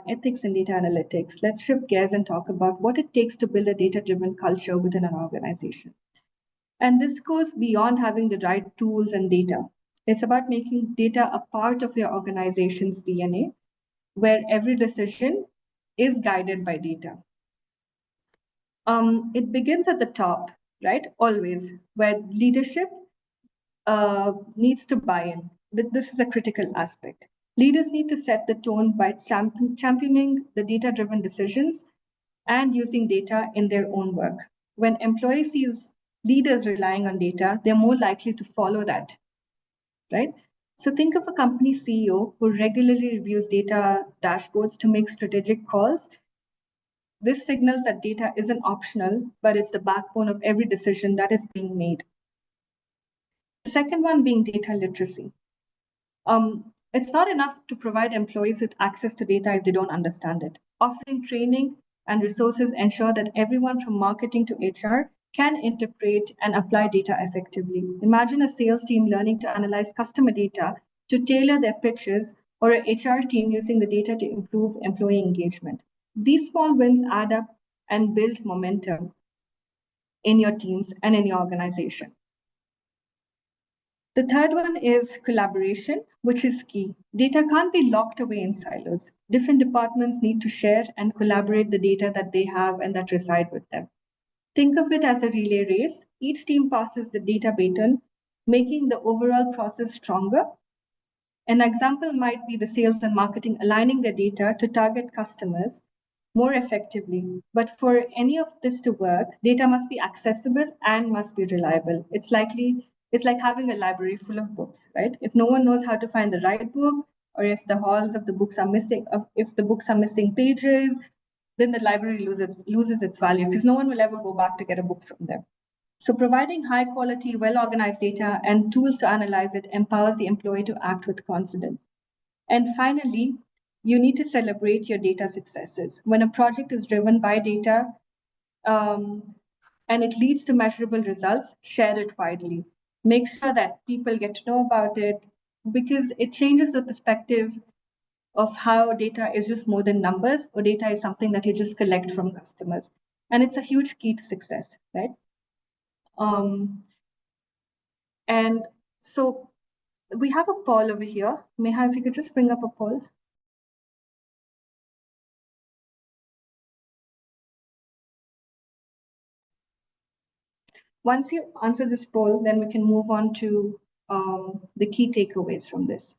ethics in data analytics. Let's shift gears and talk about what it takes to build a data-driven culture within an organization. And this goes beyond having the right tools and data. It's about making data a part of your organization's DNA, where every decision is guided by data. It begins at the top, right? Always, where leadership needs to buy in. This is a critical aspect. Leaders need to set the tone by championing the data-driven decisions and using data in their own work. When employees see leaders relying on data, they're more likely to follow that, right? So think of a company CEO who regularly reviews data dashboards to make strategic calls. This signals that data isn't optional, but it's the backbone of every decision that is being made. The second one being data literacy. It's not enough to provide employees with access to data if they don't understand it. Offering training and resources ensure that everyone from marketing to HR can interpret and apply data effectively. Imagine a sales team learning to analyze customer data to tailor their pitches, or an HR team using the data to improve employee engagement. These small wins add up and build momentum in your teams and in your organization. The third one is collaboration, which is key. Data can't be locked away in silos. Different departments need to share and collaborate the data that they have and that reside with them. Think of it as a relay race. Each team passes the data baton, making the overall process stronger. An example might be the sales and marketing aligning their data to target customers more effectively. But for any of this to work, data must be accessible and must be reliable. It's like having a library full of books, right? If no one knows how to find the right book, or if the halls of the books are missing, if the books are missing pages, then the library loses its value because no one will ever go back to get a book from them. So providing high quality, well-organized data and tools to analyze it empowers the employee to act with confidence. And finally, you need to celebrate your data successes. When a project is driven by data and it leads to measurable results, share it widely. Make sure that people get to know about it because it changes the perspective of how data is just more than numbers, or data is something that you just collect from customers. And it's a huge key to success, right? And so we have a poll over here. Meha, if you could just bring up a poll. Once you answer this poll, then we can move on to the key takeaways from this.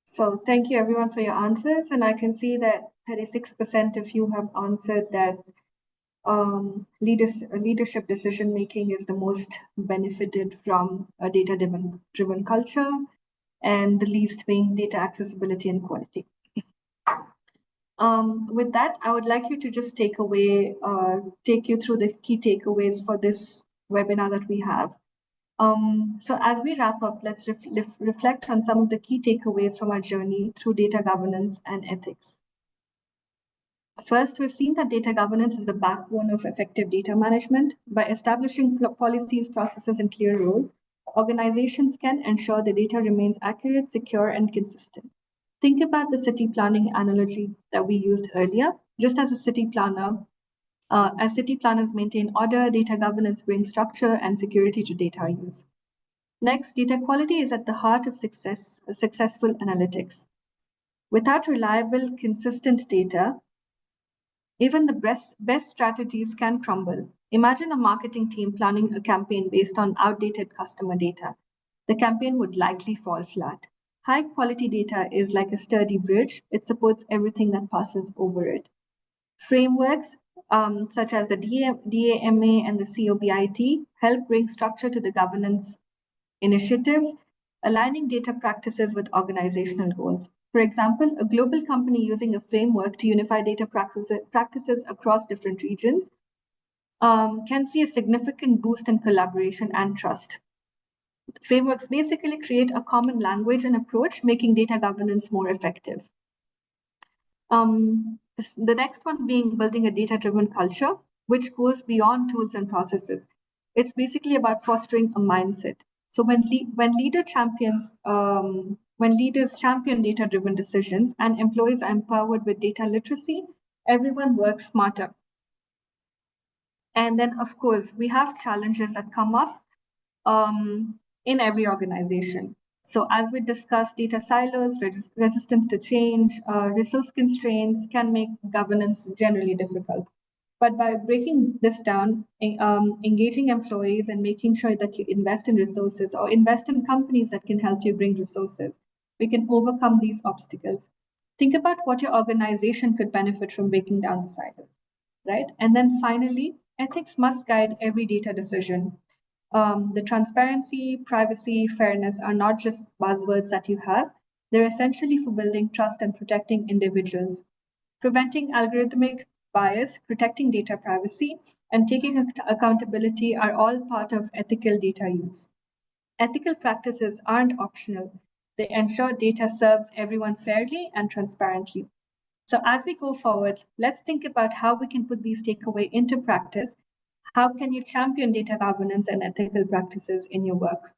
So thank you everyone for your answers. And I can see that 36% of you have answered that leadership decision making is the most benefited from a data-driven culture, and the least being data accessibility and quality. With that, I would like you to just take you through the key takeaways for this webinar that we have. So as we wrap up, let's reflect on some of the key takeaways from our journey through data governance and ethics. First, we've seen that data governance is the backbone of effective data management. By establishing policies, processes, and clear rules, organizations can ensure the data remains accurate, secure, and consistent. Think about the city planning analogy that we used earlier. Just as a city planner, as city planners maintain order, data governance brings structure and security to data use. Next, data quality is at the heart of successful analytics. Without reliable, consistent data, even the best strategies can crumble. Imagine a marketing team planning a campaign based on outdated customer data. The campaign would likely fall flat. High quality data is like a sturdy bridge. It supports everything that passes over it. Frameworks such as the DAMA and the COBIT help bring structure to the governance initiatives, aligning data practices with organizational goals. For example, a global company using a framework to unify data practices across different regions can see a significant boost in collaboration and trust. Frameworks basically create a common language and approach, making data governance more effective. The next one being building a data-driven culture, which goes beyond tools and processes. It's basically about fostering a mindset. So when leaders champion data-driven decisions and employees are empowered with data literacy, everyone works smarter. And then, of course, we have challenges that come up in every organization. So as we discussed, data silos, resistance to change, resource constraints can make governance generally difficult. But by breaking this down, engaging employees and making sure that you invest in resources or invest in companies that can help you bring resources, we can overcome these obstacles. Think about what your organization could benefit from breaking down the silos, right? And then finally, ethics must guide every data decision. The transparency, privacy, fairness are not just buzzwords that you have. They're essentially for building trust and protecting individuals. Preventing algorithmic bias, protecting data privacy, and taking accountability are all part of ethical data use. Ethical practices aren't optional. They ensure data serves everyone fairly and transparently. So as we go forward, let's think about how we can put these takeaways into practice. How can you champion data governance and ethical practices in your work?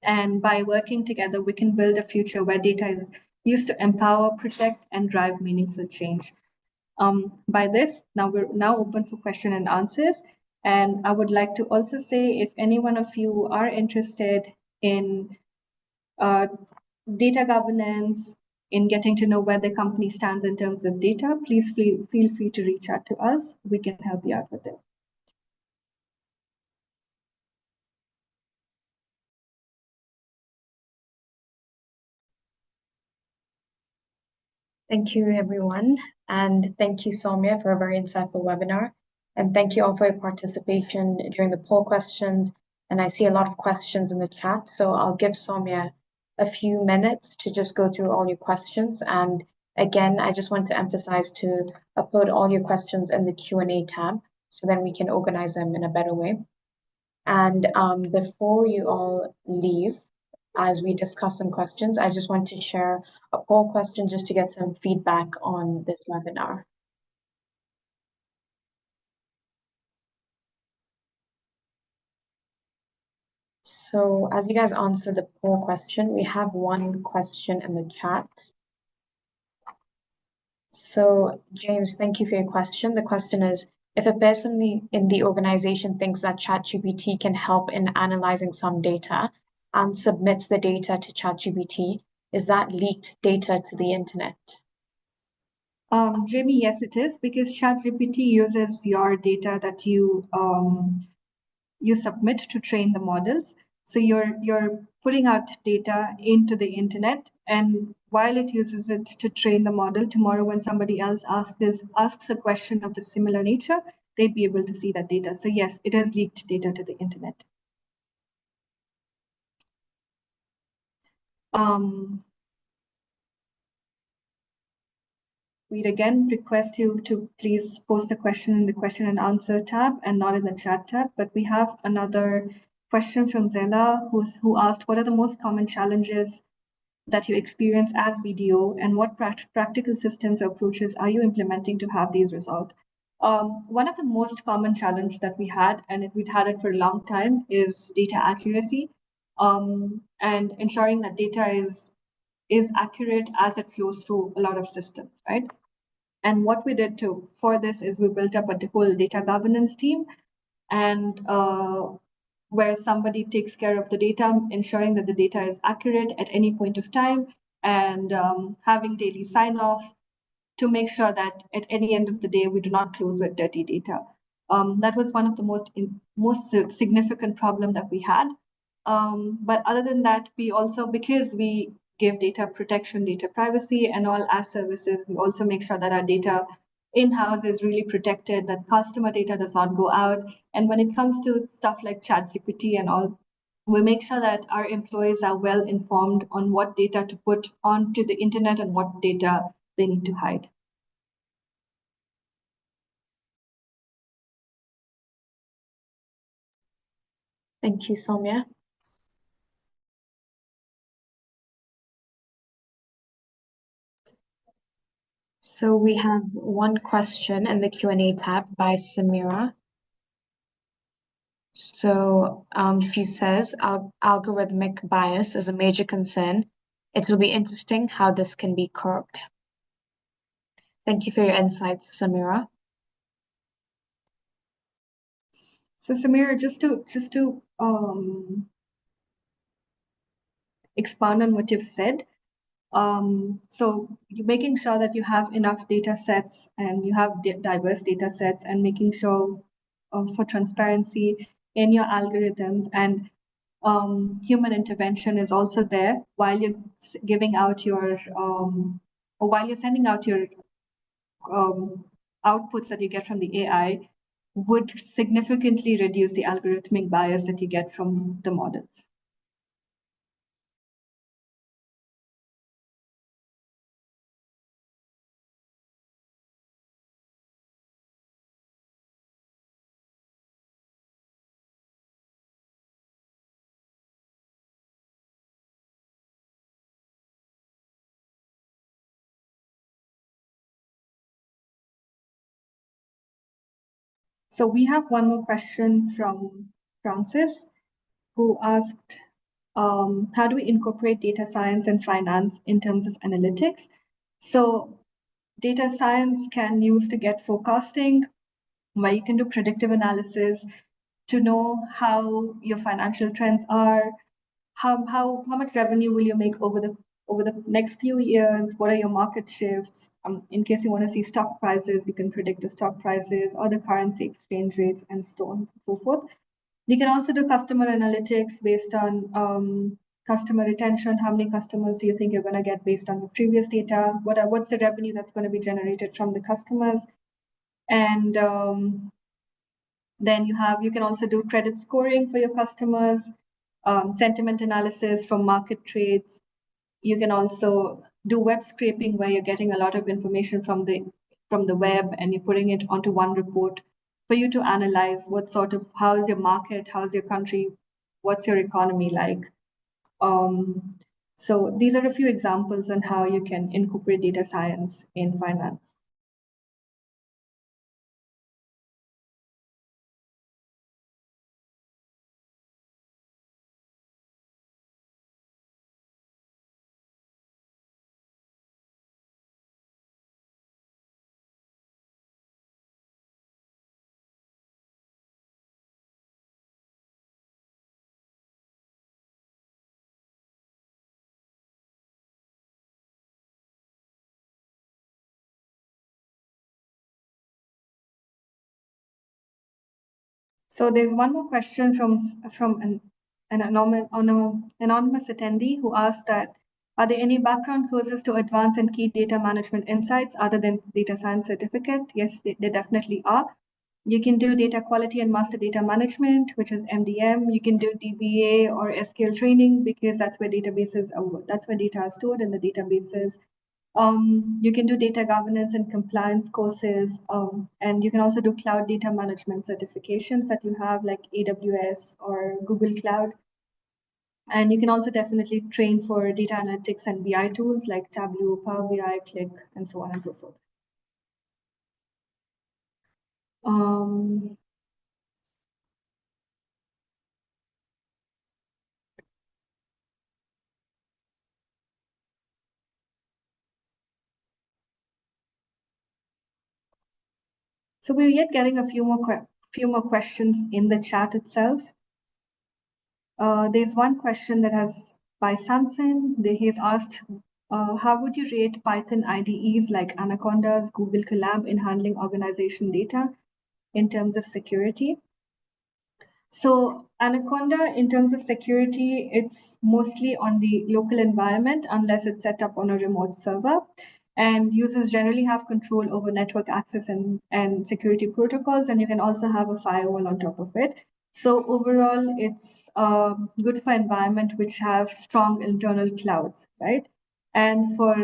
And by working together, we can build a future where data is used to empower, protect, and drive meaningful change. By this, we're now open for question and answers. And I would like to also say, if any one of you are interested in data governance, in getting to know where the company stands in terms of data, please feel free to reach out to us. We can help you out with it. Thank you, everyone. And thank you, Soumya, for a very insightful webinar. And thank you all for your participation during the poll questions. And I see a lot of questions in the chat, so I'll give Soumya a few minutes to just go through all your questions. And again, I just want to emphasize to upload all your questions in the Q&A tab, so then we can organize them in a better way. And before you all leave, as we discuss some questions, I just want to share a poll question just to get some feedback on this webinar. So as you guys answer the poll question, we have one question in the chat. So James, thank you for your question. The question is, if a person in the organization thinks that ChatGPT can help in analyzing some data and submits the data to ChatGPT, is that leaked data to the internet? Jamie, yes, it is, because ChatGPT uses your data that you submit to train the models. So you're putting out data into the internet, and while it uses it to train the model, tomorrow when somebody else asks a question of the similar nature, they'd be able to see that data. So yes, it has leaked data to the internet. We'd again request you to please post the question in the question and answer tab and not in the chat tab. But we have another question from Zella who asked, what are the most common challenges that you experience as BDO, and what practical systems or approaches are you implementing to have these resolved? One of the most common challenges that we had, and we'd had it for a long time, is data accuracy, and ensuring that data is accurate as it flows through a lot of systems, right? And what we did for this is we built up a whole data governance team, and where somebody takes care of the data, ensuring that the data is accurate at any point of time, and having daily sign-offs to make sure that at any end of the day, we do not close with dirty data. That was one of the most significant problem that we had. But other than that, we also, because we give data protection, data privacy, and all as services, we also make sure that our data in-house is really protected, that customer data does not go out. And when it comes to stuff like ChatGPT and all, we make sure that our employees are well informed on what data to put onto the internet and what data they need to hide. Thank you, Soumya. So we have one question in the Q&A tab by Samira. So she says, algorithmic bias is a major concern. It will be interesting how this can be curbed. Thank you for your insights, Samira. So Samira, just to expand on what you've said. So you're making sure that you have enough data sets and you have diverse data sets, and making sure for transparency in your algorithms, and human intervention is also there while you're giving out your or while you're sending out your outputs that you get from the AI, would significantly reduce the algorithmic bias that you get from the models. So we have one more question from Francis, who asked, how do we incorporate data science and finance in terms of analytics? So data science can use to get forecasting, where you can do predictive analysis to know how your financial trends are, how much revenue will you make over the next few years, what are your market shifts. In case you want to see stock prices, you can predict the stock prices or the currency exchange rates, and so on and so forth. You can also do customer analytics based on customer retention. How many customers do you think you're going to get based on the previous data? What's the revenue that's going to be generated from the customers? And then you can also do credit scoring for your customers, sentiment analysis from market trades. You can also do web scraping, where you're getting a lot of information from the web and you're putting it onto one report for you to analyze how is your market, how's your country, what's your economy like. So these are a few examples on how you can incorporate data science in finance. So there's one more question from an anonymous attendee, who asked that, are there any background courses to advance in key data management insights other than data science certificate? Yes, there definitely are. You can do data quality and master data management, which is MDM. You can do DBA or SQL training, because that's where data are stored in the databases. You can do data governance and compliance courses, and you can also do cloud data management certifications that you have, like AWS or Google Cloud. And you can also definitely train for data analytics and BI tools like Tableau, Power BI, Click, and so on and so forth. So we're yet getting a few more questions in the chat itself. There's one question that has by Samson. He's asked, how would you rate Python IDEs like Anaconda's Google Colab in handling organization data in terms of security? So Anaconda, in terms of security, it's mostly on the local environment, unless it's set up on a remote server. And users generally have control over network access and security protocols, and you can also have a firewall on top of it. So overall, it's good for environment which have strong internal clouds, right? And for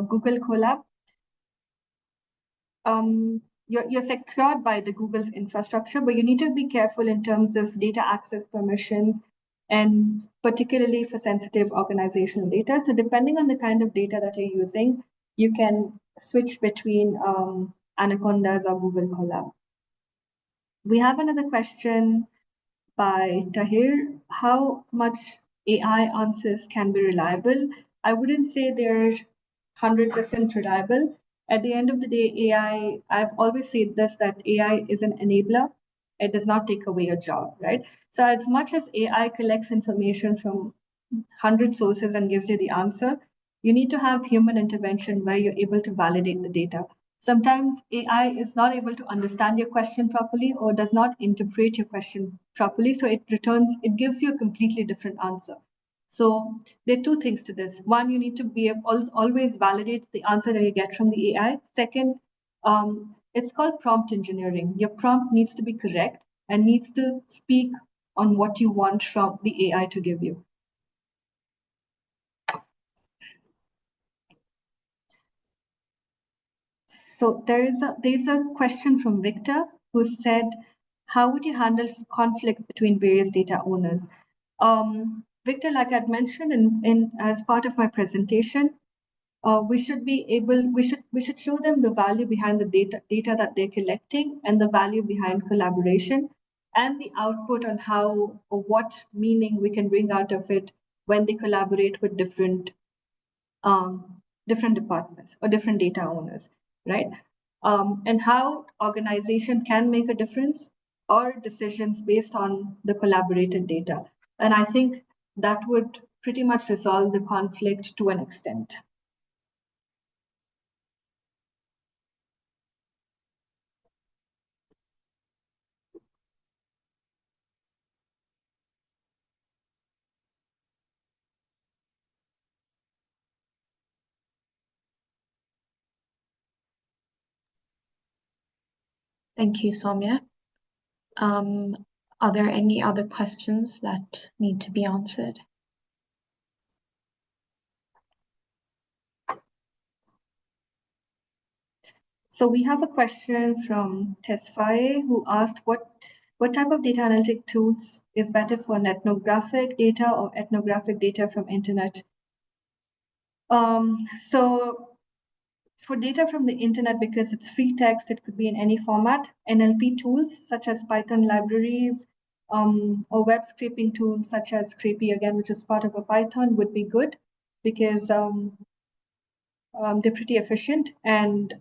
Google Colab, you're secured by the Google's infrastructure, but you need to be careful in terms of data access permissions, and particularly for sensitive organizational data. So depending on the kind of data that you're using, you can switch between Anacondas or Google Colab. We have another question by Tahir. How much AI answers can be reliable? I wouldn't say they're 100% reliable. At the end of the day, AI, I've always said this, that AI is an enabler. It does not take away your job, right? So as much as AI collects information from 100 sources and gives you the answer, you need to have human intervention where you're able to validate the data. Sometimes AI is not able to understand your question properly or does not interpret your question properly. So it gives you a completely different answer. So there are two things to this. One, you need to be always validate the answer that you get from the AI. Second, it's called prompt engineering. Your prompt needs to be correct and needs to speak on what you want from the AI to give you. So there's a question from Victor who said, how would you handle conflict between various data owners? Victor, like I'd mentioned in as part of my presentation, we should show them the value behind the data that they're collecting and the value behind collaboration and the output on how or what meaning we can bring out of it when they collaborate with different departments or different data owners, right? And how organization can make a difference or decisions based on the collaborated data. And I think that would pretty much resolve the conflict to an extent. Thank you, Soumya. Are there any other questions that need to be answered? So we have a question from Tesfaye who asked what type of data analytic tools is better for ethnographic data or ethnographic data from internet? So for data from the internet, because it's free text, it could be in any format. NLP tools such as Python libraries or web scraping tools such as Scrapy, again, which is part of a Python, would be good because they're pretty efficient. And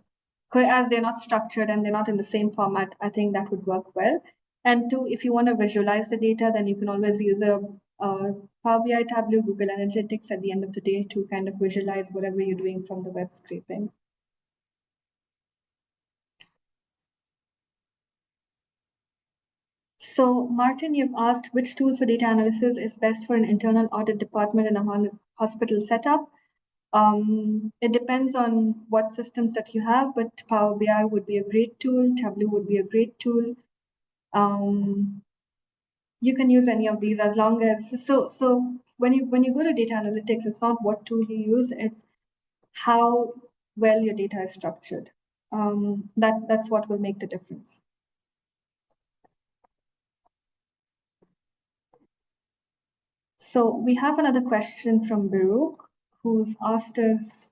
as they're not structured and they're not in the same format, I think that would work well. And two, if you want to visualize the data, then you can always use a Power BI, Tableau, Google Analytics at the end of the day to kind of visualize whatever you're doing from the web scraping. So Martin, you've asked which tool for data analysis is best for an internal audit department in a hospital setup. It depends on what systems that you have, but Power BI would be a great tool. Tableau would be a great tool. You can use any of these as long as, so when you go to data analytics, it's not what tool you use, it's how well your data is structured. That's what will make the difference. So we have another question from Baruch, who's asked us,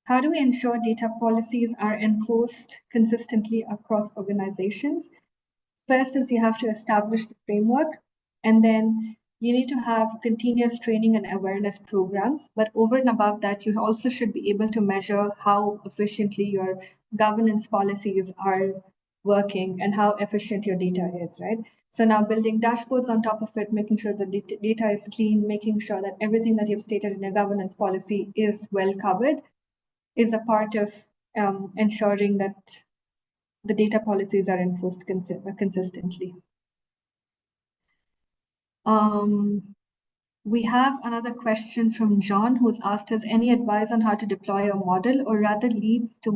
how do we ensure data policies are enforced consistently across organizations? First is you have to establish the framework, and then you need to have continuous training and awareness programs. But over and above that, you also should be able to measure how efficiently your governance policies are working and how efficient your data is, right? So now building dashboards on top of it, making sure the data is clean, making sure that everything that you've stated in your governance policy is well covered is a part of ensuring that the data policies are enforced consistently. We have another question from John, who's asked us any advice on how to deploy a model, or rather leads to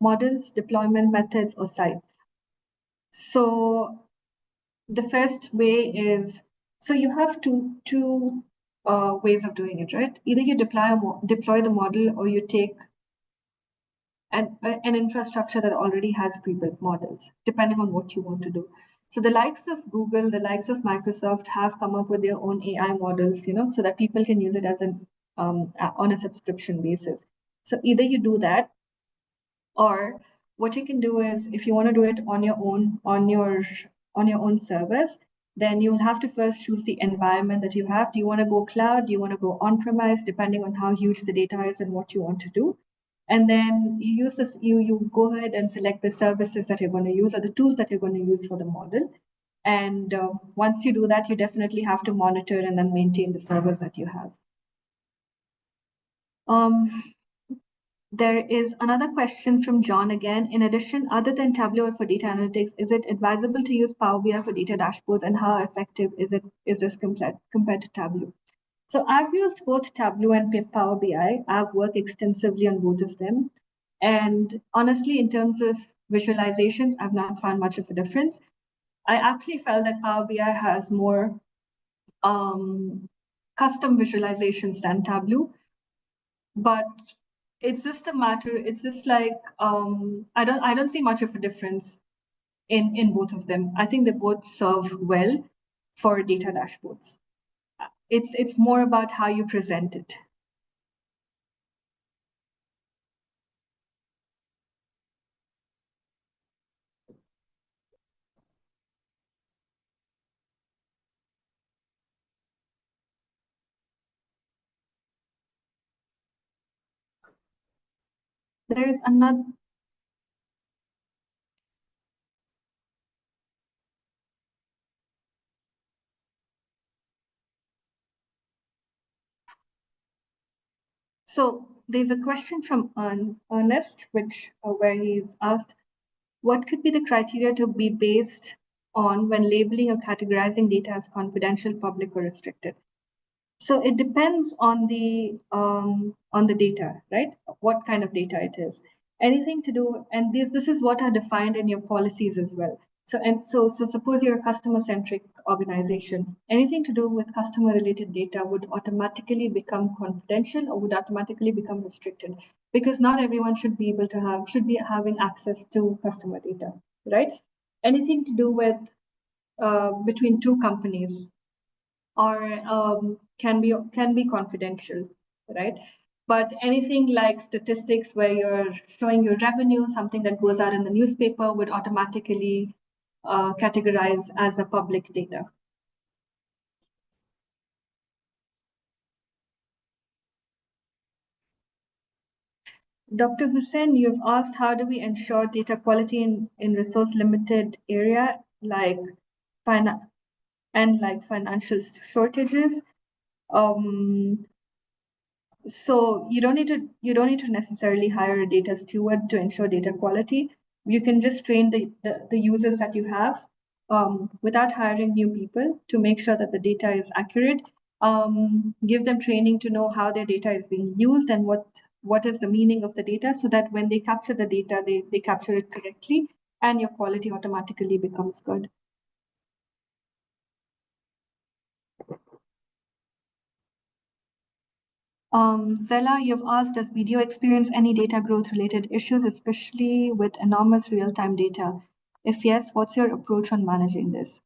models, deployment methods, or sites. So the first way is, so you have two ways of doing it, right? Either you deploy the model, or you take an infrastructure that already has pre-built models, depending on what you want to do. So the likes of Google, the likes of Microsoft have come up with their own AI models, so that people can use it as on a subscription basis. So either you do that, Or what you can do is, if you want to do it on your own, on your own servers, then you'll have to first choose the environment that you have. Do you want to go cloud? Do you want to go on-premise, depending on how huge the data is and what you want to do? And then you use this, you go ahead and select the services that you're going to use, or the tools that you're going to use for the model. And once you do that, you definitely have to monitor and then maintain the servers that you have. There is another question from John again. In addition, other than Tableau for data analytics, is it advisable to use Power BI for data dashboards, and how effective is this compared to Tableau? So I've used both Tableau and Power BI. I've worked extensively on both of them. And honestly, in terms of visualizations, I've not found much of a difference. I actually felt that Power BI has more custom visualizations than Tableau. But it's just a matter, it's just like I don't see much of a difference in both of them. I think they both serve well for data dashboards. It's more about how you present it. There is another. So there's a question from Ernest, where he's asked, what could be the criteria to be based on when labeling or categorizing data as confidential, public, or restricted? So it depends on the data, right? What kind of data it is. Anything to do, and this is what are defined in your policies as well. So suppose you're a customer-centric organization. Anything to do with customer-related data would automatically become confidential or would automatically become restricted, because not everyone should be having access to customer data, right? Anything to do with between two companies, or can be confidential, right? But anything like statistics where you're showing your revenue, something that goes out in the newspaper, would automatically categorize as a public data. Dr. Hussain, you've asked, how do we ensure data quality in resource limited area like financial shortages? So you don't need to necessarily hire a data steward to ensure data quality. You can just train the users that you have without hiring new people to make sure that the data is accurate. Give them training to know how their data is being used and what is the meaning of the data, so that when they capture the data, they capture it correctly and your quality automatically becomes good. Zella, you've asked, does BDO experience any data growth related issues, especially with enormous real-time data? If yes, what's your approach on managing this?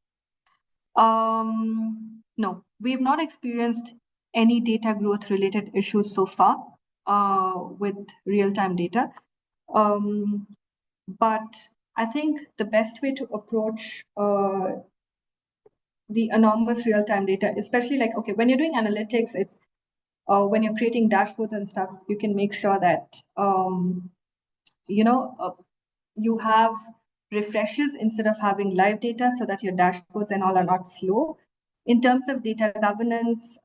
No, we've not experienced any data growth related issues so far with real-time data. But I think the best way to approach the enormous real-time data, especially like, okay, when you're doing analytics, it's when you're creating dashboards and stuff, you can make sure that you have refreshes instead of having live data, so that your dashboards and all are not slow. In terms of data governance,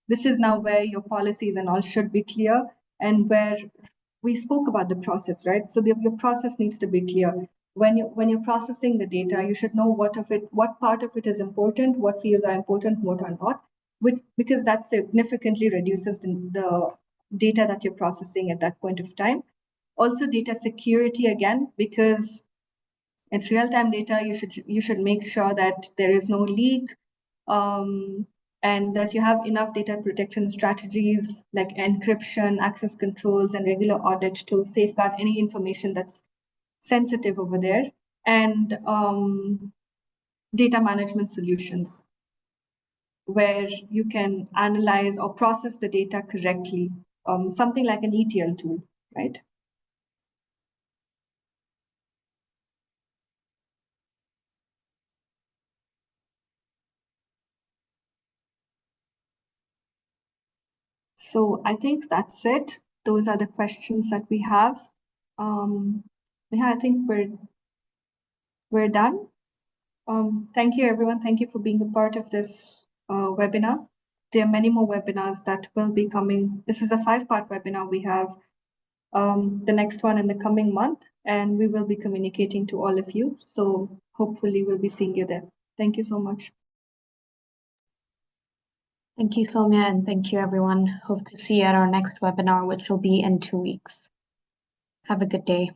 this is now where your policies and all should be clear, and where we spoke about the process, right? So your process needs to be clear. When you're processing the data, you should know what part of it is important, what fields are important, what are not, because that significantly reduces the data that you're processing at that point of time. Also, data security, again, because it's real-time data, you should make sure that there is no leak, and that you have enough data protection strategies like encryption, access controls, and regular audit to safeguard any information that's sensitive over there, and data management solutions where you can analyze or process the data correctly, something like an ETL tool, right? So I think that's it. Those are the questions that we have. Yeah, I think we're done. Thank you, everyone. Thank you for being a part of this webinar. There are many more webinars that will be coming. This is a 5-part webinar. We have the next one in the coming month, and we will be communicating to all of you. So hopefully we'll be seeing you there. Thank you so much. Thank you, Soumya, and thank you, everyone. Hope to see you at our next webinar, which will be in 2 weeks. Have a good day.